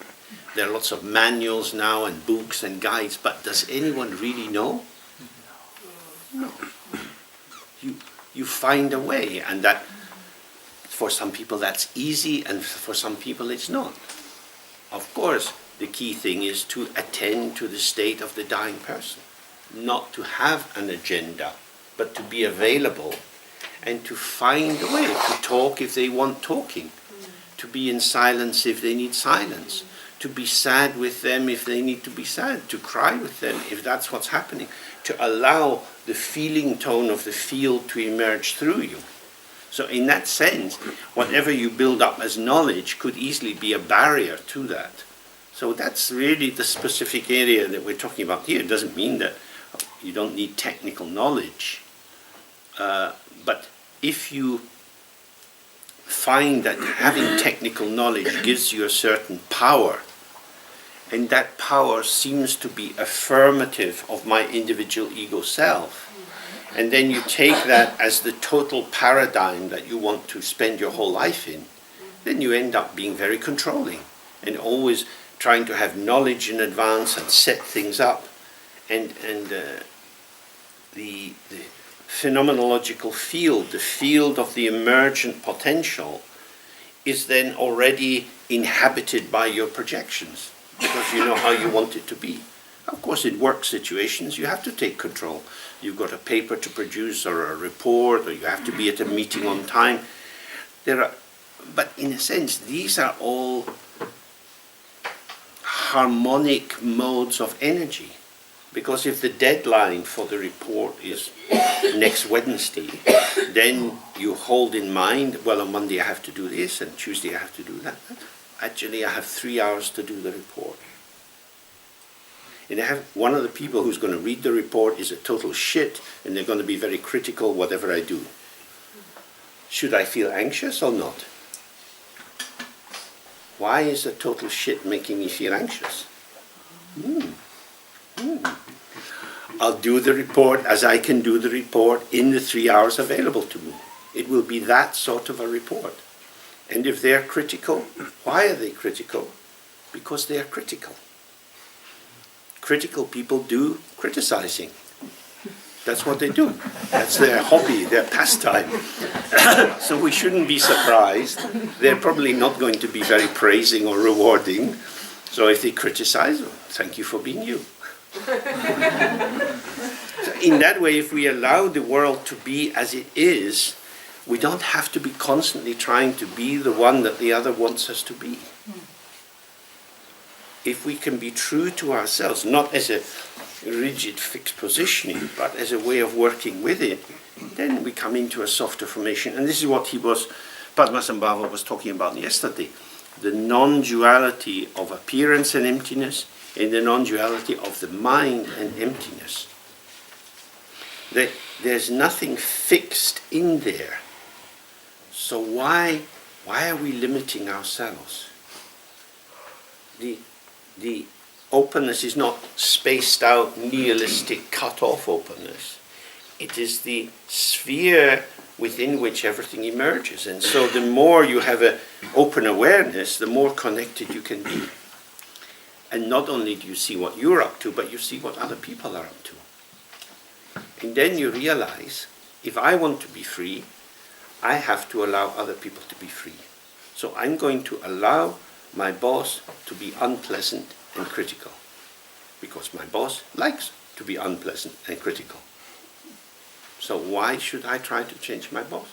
There are lots of manuals now and books and guides, but does anyone really know? No. You find a way, and that for some people that's easy, and for some people it's not. Of course, the key thing is to attend to the state of the dying person, not to have an agenda, but to be available and to find a way to talk if they want talking, to be in silence if they need silence, to be sad with them if they need to be sad, to cry with them if that's what's happening, to allow the feeling tone of the field to emerge through you. So in that sense, whatever you build up as knowledge could easily be a barrier to that. So that's really the specific area that we're talking about here. It doesn't mean that you don't need technical knowledge. But if you find that having technical knowledge gives you a certain power, and that power seems to be affirmative of my individual ego self, and then you take that as the total paradigm that you want to spend your whole life in, then you end up being very controlling and always trying to have knowledge in advance and set things up. And the phenomenological field, the field of the emergent potential, is then already inhabited by your projections, because you know how you want it to be. Of course, in work situations, you have to take control. You've got a paper to produce or a report, or you have to be at a meeting on time. But in a sense, these are all harmonic modes of energy. Because if the deadline for the report is next Wednesday, then you hold in mind, well, on Monday I have to do this, and Tuesday I have to do that. Actually, I have 3 hours to do the report. And I have one of the people who's going to read the report is a total shit, and they're going to be very critical whatever I do. Should I feel anxious or not? Why is a total shit making me feel anxious? I'll do the report as I can do the report in the 3 hours available to me. It will be that sort of a report. And if they're critical, why are they critical? Because they are critical. Critical people do criticizing. That's what they do. That's their hobby, their pastime. So we shouldn't be surprised. They're probably not going to be very praising or rewarding. So if they criticize, well, thank you for being you. So in that way, if we allow the world to be as it is, we don't have to be constantly trying to be the one that the other wants us to be. If we can be true to ourselves, not as a rigid fixed positioning, but as a way of working with it, then we come into a softer formation. And this is what Padmasambhava was talking about yesterday. The non-duality of appearance and emptiness, and the non-duality of the mind and emptiness. There's nothing fixed in there. So why are we limiting ourselves? The openness is not spaced out, nihilistic, cut-off openness. It is the sphere within which everything emerges. And so the more you have an open awareness, the more connected you can be. And not only do you see what you're up to, but you see what other people are up to. And then you realize, if I want to be free, I have to allow other people to be free. So I'm going to allow my boss to be unpleasant and critical, because my boss likes to be unpleasant and critical. So why should I try to change my boss?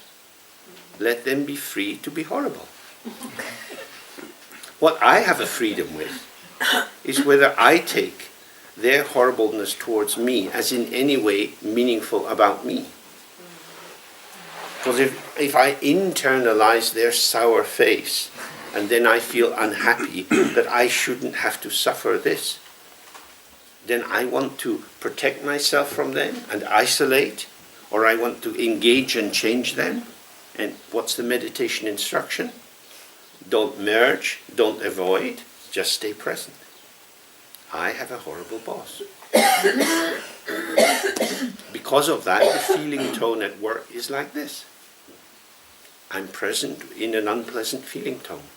Let them be free to be horrible. What I have a freedom with is whether I take their horribleness towards me as in any way meaningful about me. Because if I internalize their sour face and then I feel unhappy that I shouldn't have to suffer this, then I want to protect myself from them and isolate, or I want to engage and change them. And what's the meditation instruction? Don't merge, don't avoid, just stay present. I have a horrible boss. Because of that, the feeling tone at work is like this. I'm present in an unpleasant feeling tone.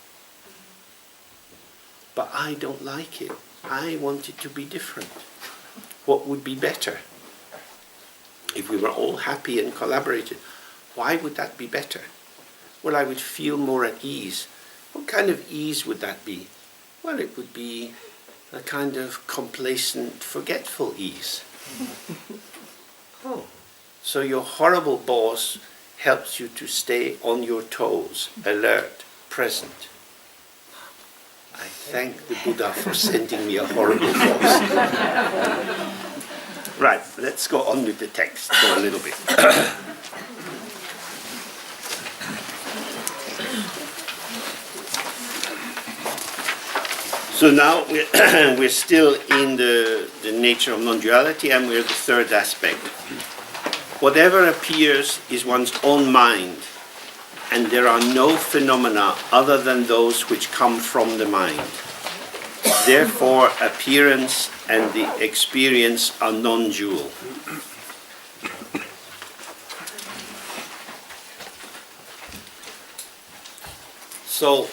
But I don't like it. I want it to be different. What would be better? If we were all happy and collaborated, why would that be better? Well, I would feel more at ease. What kind of ease would that be? Well, it would be a kind of complacent, forgetful ease. Oh, so your horrible boss helps you to stay on your toes, alert, present. I thank the Buddha for sending me a horrible boss. Right, let's go on with the text for a little bit. So now we're still in the nature of non-duality, and we're the third aspect. Whatever appears is one's own mind, and there are no phenomena other than those which come from the mind. Therefore, appearance and the experience are non-dual. So,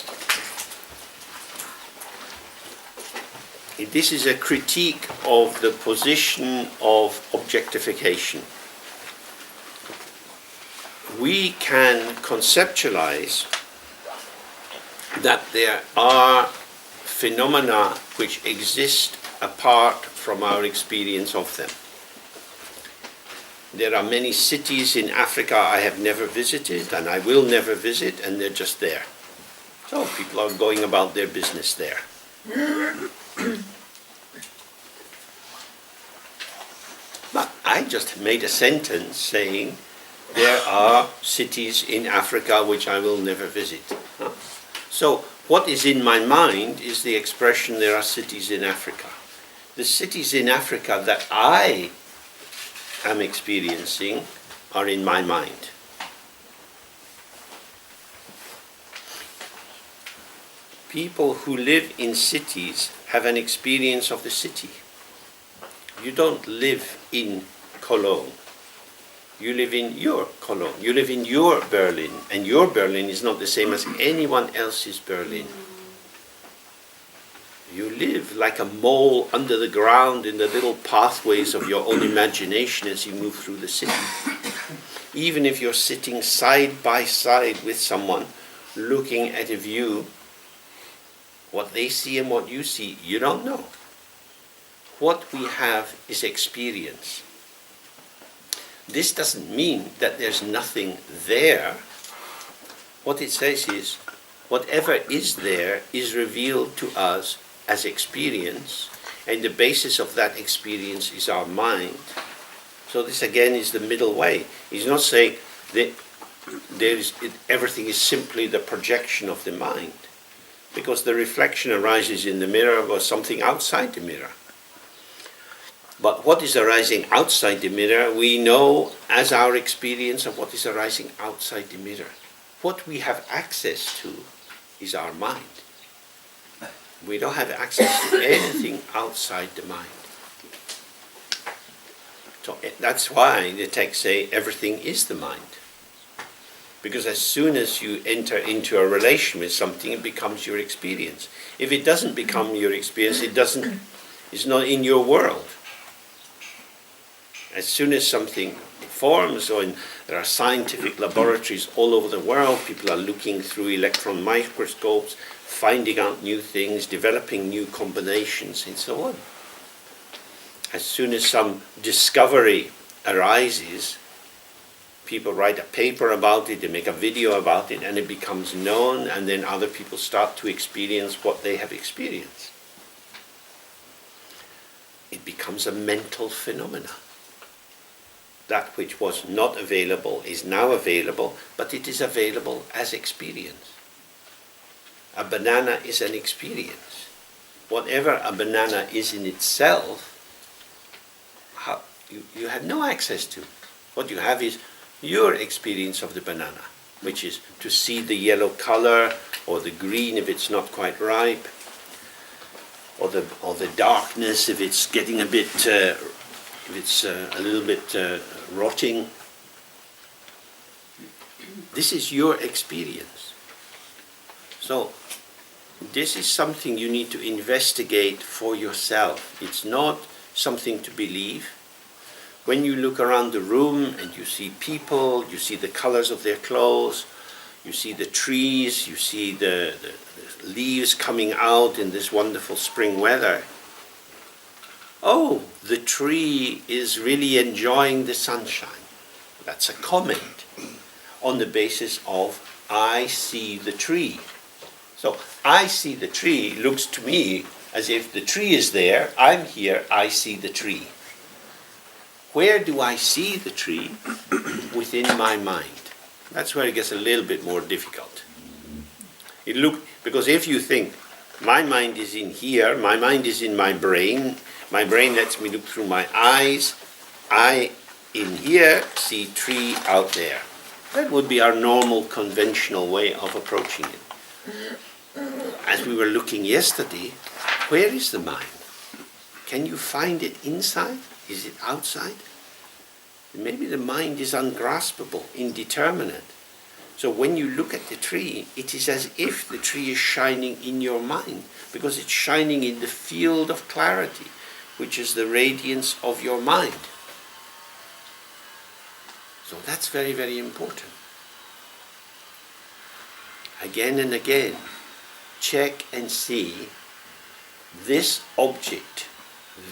this is a critique of the position of objectification. We can conceptualize that there are phenomena which exist apart from our experience of them. There are many cities in Africa I have never visited and I will never visit, and they're just there. So people are going about their business there. But I just made a sentence saying there are cities in Africa which I will never visit. So what is in my mind is the expression there are cities in Africa. The cities in Africa that I am experiencing are in my mind. People who live in cities have an experience of the city. You don't live in Cologne. You live in your Cologne. You live in your Berlin. And your Berlin is not the same as anyone else's Berlin. You live like a mole under the ground in the little pathways of your own imagination as you move through the city. Even if you're sitting side by side with someone looking at a view, what they see and what you see, you don't know. What we have is experience. This doesn't mean that there's nothing there. What it says is, whatever is there is revealed to us as experience, and the basis of that experience is our mind. So this again is the middle way. He's not saying that everything is simply the projection of the mind, because the reflection arises in the mirror or something outside the mirror. But what is arising outside the mirror, we know as our experience of what is arising outside the mirror. What we have access to is our mind. We don't have access to anything outside the mind. So that's why the texts say everything is the mind. Because as soon as you enter into a relation with something, it becomes your experience. If it doesn't become your experience, it's not in your world. As soon as something forms, there are scientific laboratories all over the world, people are looking through electron microscopes, finding out new things, developing new combinations, and so on. As soon as some discovery arises, people write a paper about it, they make a video about it, and it becomes known, and then other people start to experience what they have experienced. It becomes a mental phenomena. That which was not available is now available, but it is available as experience. A banana is an experience. Whatever a banana is in itself, you have no access to. What you have is your experience of the banana, which is to see the yellow color, or the green if it's not quite ripe, or the darkness if it's getting a bit, if it's a little bit rotting. This is your experience. So this is something you need to investigate for yourself. It's not something to believe. When you look around the room and you see people, you see the colors of their clothes, you see the trees, you see the leaves coming out in this wonderful spring weather. Oh, the tree is really enjoying the sunshine. That's a comment on the basis of I see the tree. So I see the tree looks to me as if the tree is there, I'm here, I see the tree. Where do I see the tree? Within my mind. That's where it gets a little bit more difficult. Because if you think, my mind is in here, my mind is in my brain lets me look through my eyes, I in here see tree out there. That would be our normal conventional way of approaching it. As we were looking yesterday, where is the mind? Can you find it inside? Is it outside? Maybe the mind is ungraspable, indeterminate. So when you look at the tree, it is as if the tree is shining in your mind, because it's shining in the field of clarity, which is the radiance of your mind. So that's very, very important. Again and again, check and see this object,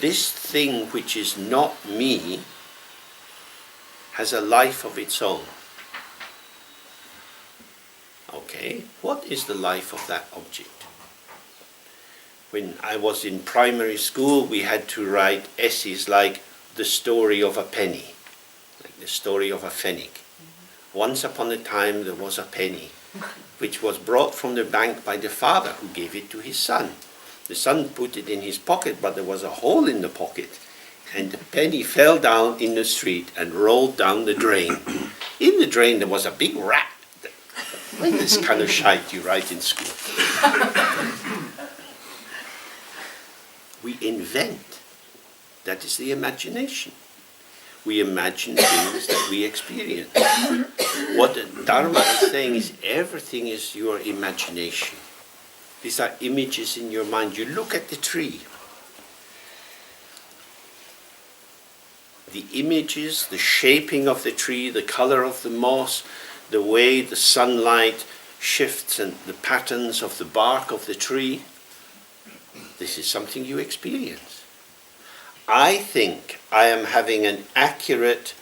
this thing which is not me, has a life of its own. Okay, what is the life of that object? When I was in primary school, we had to write essays like the story of a penny, like the story of a pfennig. Once upon a time there was a penny, which was brought from the bank by the father, who gave it to his son. The son put it in his pocket, but there was a hole in the pocket, and the penny fell down in the street and rolled down the drain. In the drain there was a big rat. When this kind of shite you write in school. We invent. That is the imagination. We imagine things that we experience. What the Dharma is saying is everything is your imagination. These are images in your mind. You look at the tree. The images, the shaping of the tree, the color of the moss, the way the sunlight shifts and the patterns of the bark of the tree, this is something you experience. I think I am having an accurate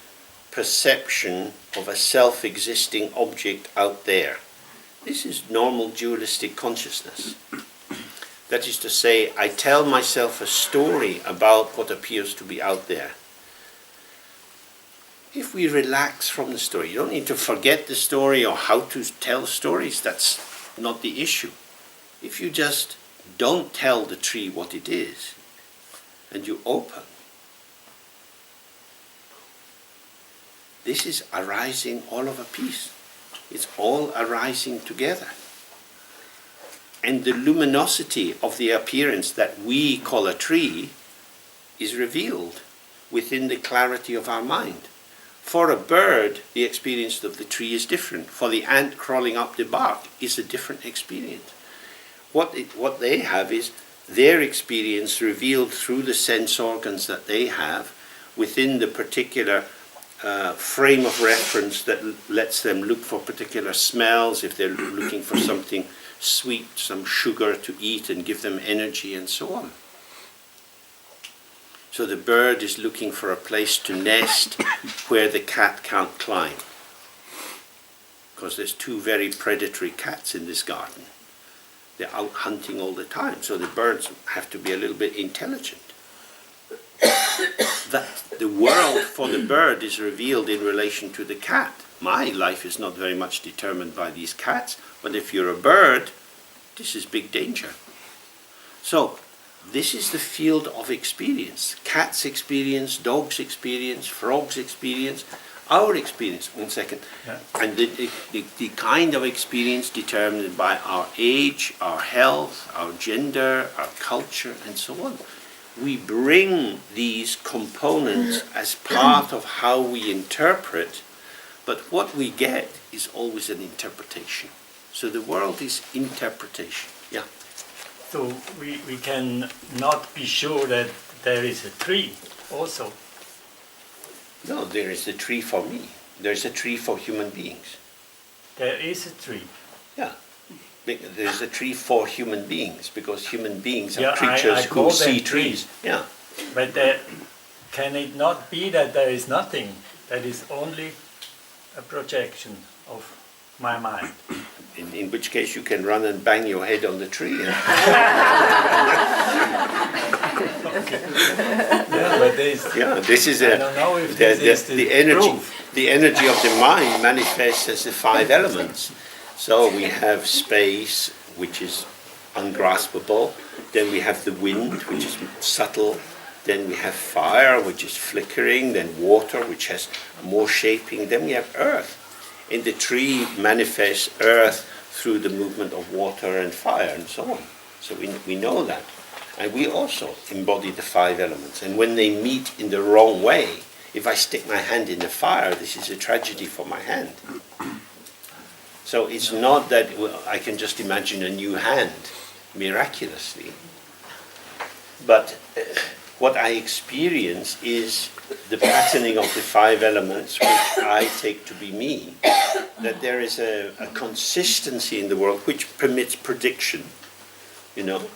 perception of a self-existing object out there. This is normal dualistic consciousness. That is to say, I tell myself a story about what appears to be out there. If we relax from the story, you don't need to forget the story or how to tell stories, that's not the issue. If you just don't tell the tree what it is, and you open, this is arising all of a piece. It's all arising together. And the luminosity of the appearance that we call a tree is revealed within the clarity of our mind. For a bird, the experience of the tree is different. For the ant crawling up the bark is a different experience. What they have is their experience revealed through the sense organs that they have within the particular frame of reference that lets them look for particular smells, if they're looking for something sweet, some sugar to eat and give them energy and so on. So the bird is looking for a place to nest where the cat can't climb. Because there's two very predatory cats in this garden. They're out hunting all the time, so the birds have to be a little bit intelligent. That the world for the bird is revealed in relation to the cat. My life is not very much determined by these cats, but if you're a bird, this is big danger. So, this is the field of experience. Cats experience, dogs experience, frogs experience, our experience. 1 second. Yeah. And the kind of experience determined by our age, our health, our gender, our culture, and so on. We bring these components as part of how we interpret, but what we get is always an interpretation. So the world is interpretation. Yeah. So we can not be sure that there is a tree also. No, there is a tree for me. There's a tree for human beings. There is a tree. Yeah. There's a tree for human beings, because human beings are Yeah, creatures I call who see them trees. Yeah. But can it not be that there is nothing, that is only a projection of my mind? In which case you can run and bang your head on the tree. Yeah, but This is I don't know if this is the energy. proof. The energy of the mind manifests as the 5 elements. So we have space, which is ungraspable. Then we have the wind, which is subtle. Then we have fire, which is flickering. Then water, which has more shaping. Then we have earth. And the tree manifests earth through the movement of water and fire and so on. So we know that. And we also embody the 5 elements. And when they meet in the wrong way, if I stick my hand in the fire, this is a tragedy for my hand. So it's not that I can just imagine a new hand miraculously. But what I experience is the patterning of the 5 elements, which I take to be me, that there is a consistency in the world which permits prediction. You know,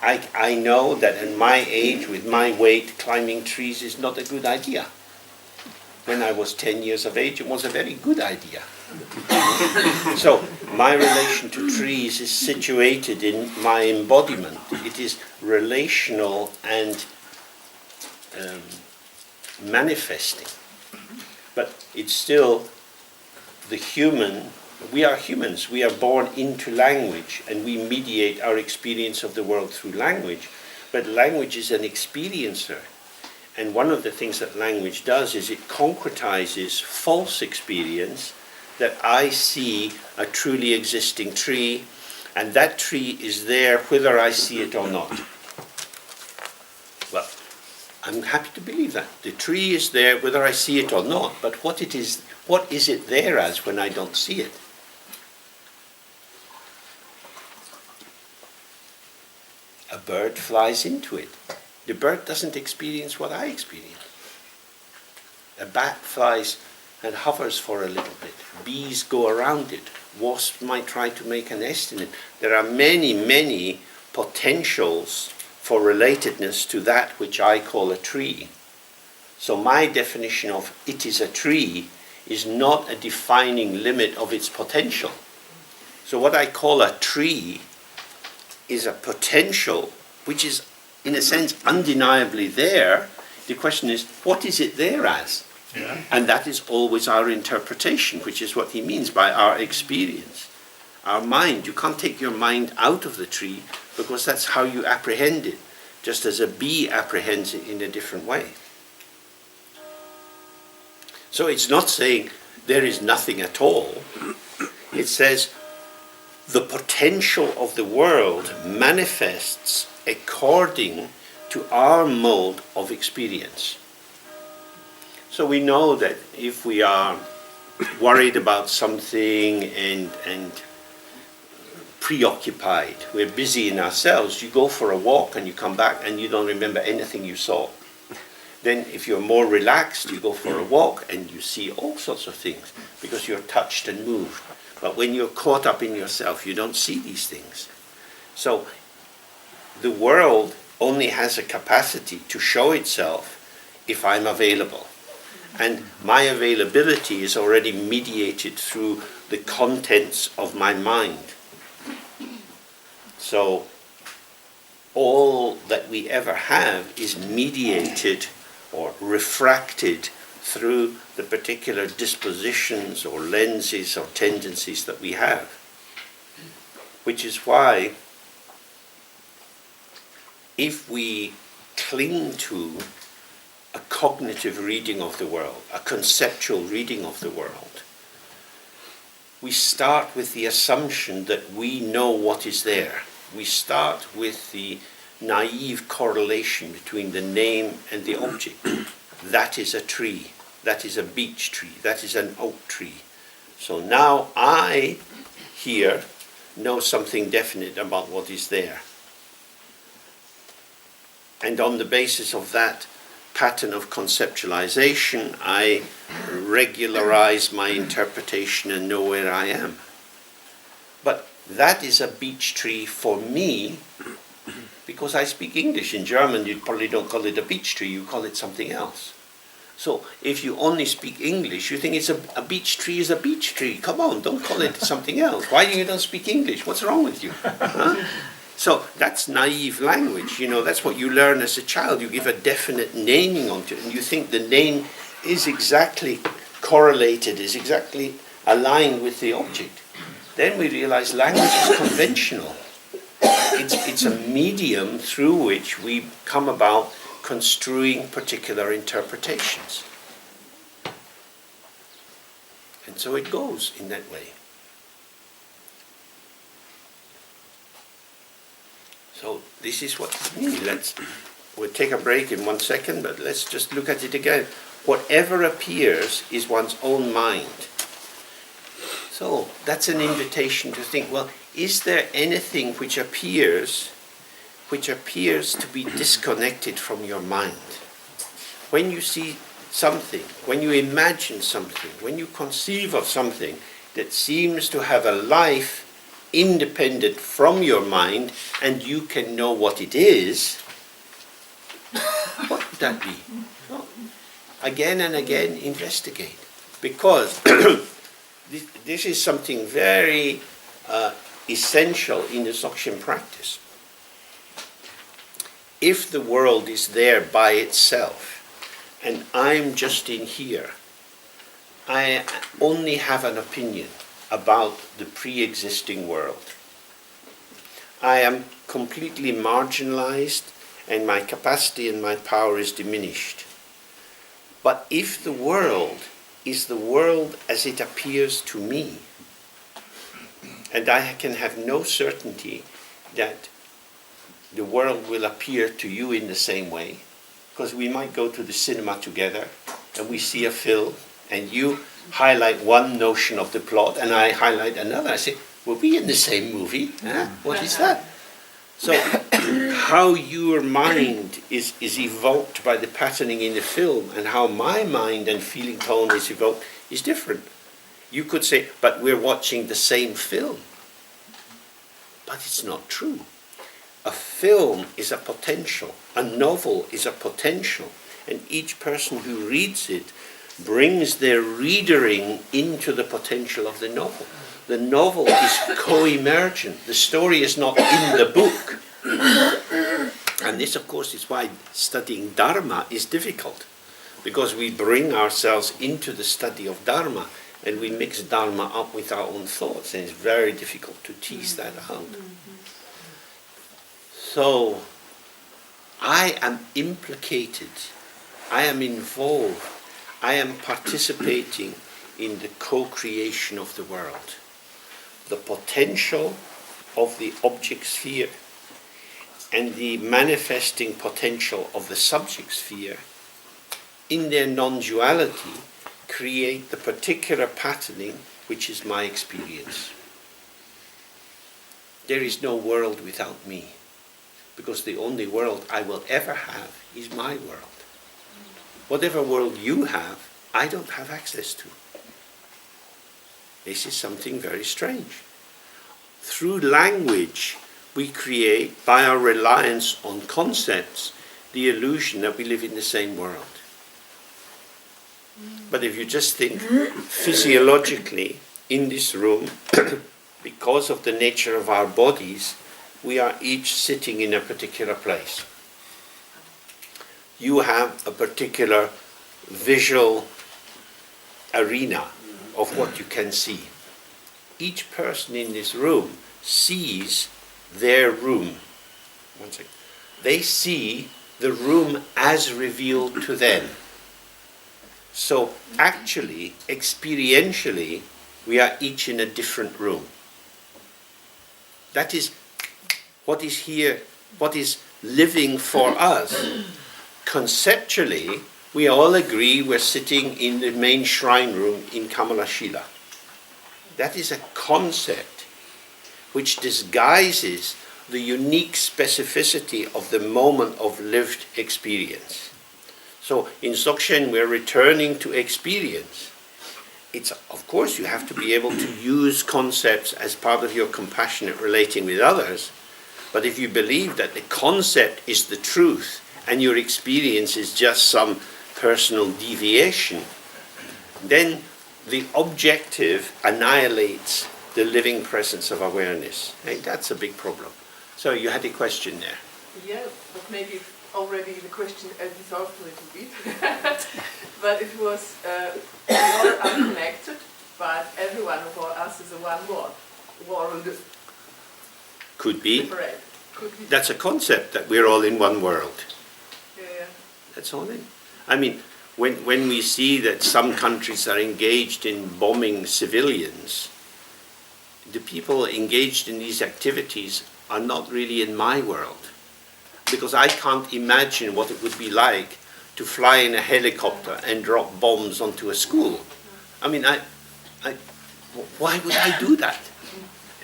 I know that at my age, with my weight, climbing trees is not a good idea. When I was 10 years of age, it was a very good idea. So my relation to trees is situated in my embodiment. It is relational and manifesting. But it's still the human. We are humans. We are born into language, and we mediate our experience of the world through language. But language is an experiencer. And one of the things that language does is it concretizes false experience, that I see a truly existing tree, and that tree is there whether I see it or not. Well, I'm happy to believe that. The tree is there whether I see it or not, but what is it there as when I don't see it? A bird flies into it. The bird doesn't experience what I experience. A bat flies and hovers for a little bit. Bees go around it. Wasps might try to make a nest in it. There are many, many potentials for relatedness to that which I call a tree. So my definition of it is a tree is not a defining limit of its potential. So what I call a tree is a potential which is, in a sense, undeniably there. The question is, what is it there as? Yeah. And that is always our interpretation, which is what he means by our experience. Our mind, you can't take your mind out of the tree because that's how you apprehend it, just as a bee apprehends it in a different way. So it's not saying there is nothing at all. It says the potential of the world manifests according to our mode of experience. So we know that if we are worried about something and preoccupied, we're busy in ourselves, you go for a walk and you come back and you don't remember anything you saw. Then if you're more relaxed, you go for a walk and you see all sorts of things because you're touched and moved. But when you're caught up in yourself, you don't see these things. So the world only has a capacity to show itself if I'm available. And my availability is already mediated through the contents of my mind. So all that we ever have is mediated or refracted through the particular dispositions or lenses or tendencies that we have. Which is why if we cling to a cognitive reading of the world, a conceptual reading of the world, we start with the assumption that we know what is there. We start with the naive correlation between the name and the object. That is a tree, that is a beech tree, that is an oak tree. So now I, here, know something definite about what is there. And on the basis of that pattern of conceptualization, I regularize my interpretation and know where I am. But that is a beech tree for me, because I speak English. In German, you probably don't call it a beech tree, you call it something else. So if you only speak English, you think it's a beech tree is a beech tree. Come on, don't call it something else. Why do you don't speak English? What's wrong with you? Huh? So that's naive language. You know, that's what you learn as a child. You give a definite naming onto it, and you think the name is exactly correlated, is exactly aligned with the object. Then we realize language is conventional. It's a medium through which we come about construing particular interpretations. And so it goes in that way. So this is what we need. We'll take a break in 1 second, but let's just look at it again. Whatever appears is one's own mind. So that's an invitation to think, well, is there anything which appears to be disconnected from your mind? When you see something, when you imagine something, when you conceive of something that seems to have a life independent from your mind, and you can know what it is, what would that be? Well, again and again investigate. Because this is something very essential in the Dzogchen practice. If the world is there by itself, and I'm just in here, I only have an opinion about the pre-existing world. I am completely marginalized, and my capacity and my power is diminished. But if the world is the world as it appears to me, and I can have no certainty that the world will appear to you in the same way, because we might go to the cinema together and we see a film and you highlight one notion of the plot and I highlight another. I say, were we in the same movie? Huh? What is that? So how your mind is evoked by the patterning in the film and how my mind and feeling tone is evoked is different. You could say, but we're watching the same film. But it's not true. A film is a potential, a novel is a potential, and each person who reads it brings their readering into the potential of the novel. The novel is co-emergent. The story is not in the book. And this, of course, is why studying Dharma is difficult, because we bring ourselves into the study of Dharma and we mix Dharma up with our own thoughts, and it's very difficult to tease that out. So, I am implicated, I am involved, I am participating in the co-creation of the world. The potential of the object sphere and the manifesting potential of the subject sphere, in their non-duality, create the particular patterning which is my experience. There is no world without me, because the only world I will ever have is my world. Whatever world you have, I don't have access to. This is something very strange. Through language, we create, by our reliance on concepts, the illusion that we live in the same world. But if you just think physiologically, in this room, because of the nature of our bodies, we are each sitting in a particular place. You have a particular visual arena of what you can see. Each person in this room sees their room. One second. They see the room as revealed to them. So actually, experientially, we are each in a different room. That is what is here, what is living for us. Conceptually, we all agree we're sitting in the main shrine room in Kamalshila. That is a concept which disguises the unique specificity of the moment of lived experience. So in Dzogchen we're returning to experience. It's, of course, you have to be able to use concepts as part of your compassionate relating with others, but if you believe that the concept is the truth and your experience is just some personal deviation, then the objective annihilates the living presence of awareness. Hey, that's a big problem. So you had a question there. Yeah, but maybe already the question dissolved a little bit. But it was, we all are connected, but every one of us is a one world. Could be. Separate. Could be. That's a concept, that we're all in one world. Yeah. That's all in. I mean, when we see that some countries are engaged in bombing civilians, the people engaged in these activities are not really in my world. Because I can't imagine what it would be like to fly in a helicopter and drop bombs onto a school. I mean, why would I do that?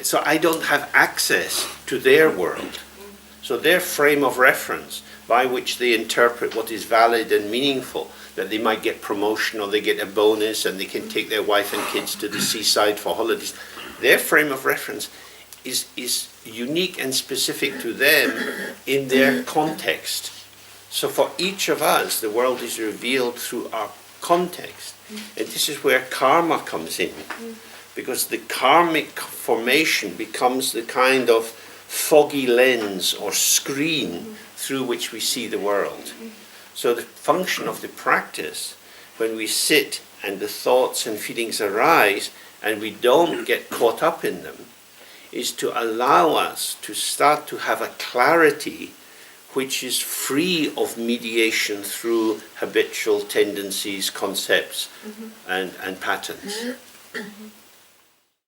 So I don't have access to their world. So their frame of reference by which they interpret what is valid and meaningful, that they might get promotion or they get a bonus and they can take their wife and kids to the seaside for holidays, their frame of reference is unique and specific to them in their context. So for each of us, the world is revealed through our context. And this is where karma comes in. Because the karmic formation becomes the kind of foggy lens or screen through which we see the world. So the function of the practice, when we sit and the thoughts and feelings arise and we don't get caught up in them, is to allow us to start to have a clarity which is free of mediation through habitual tendencies, concepts, and patterns.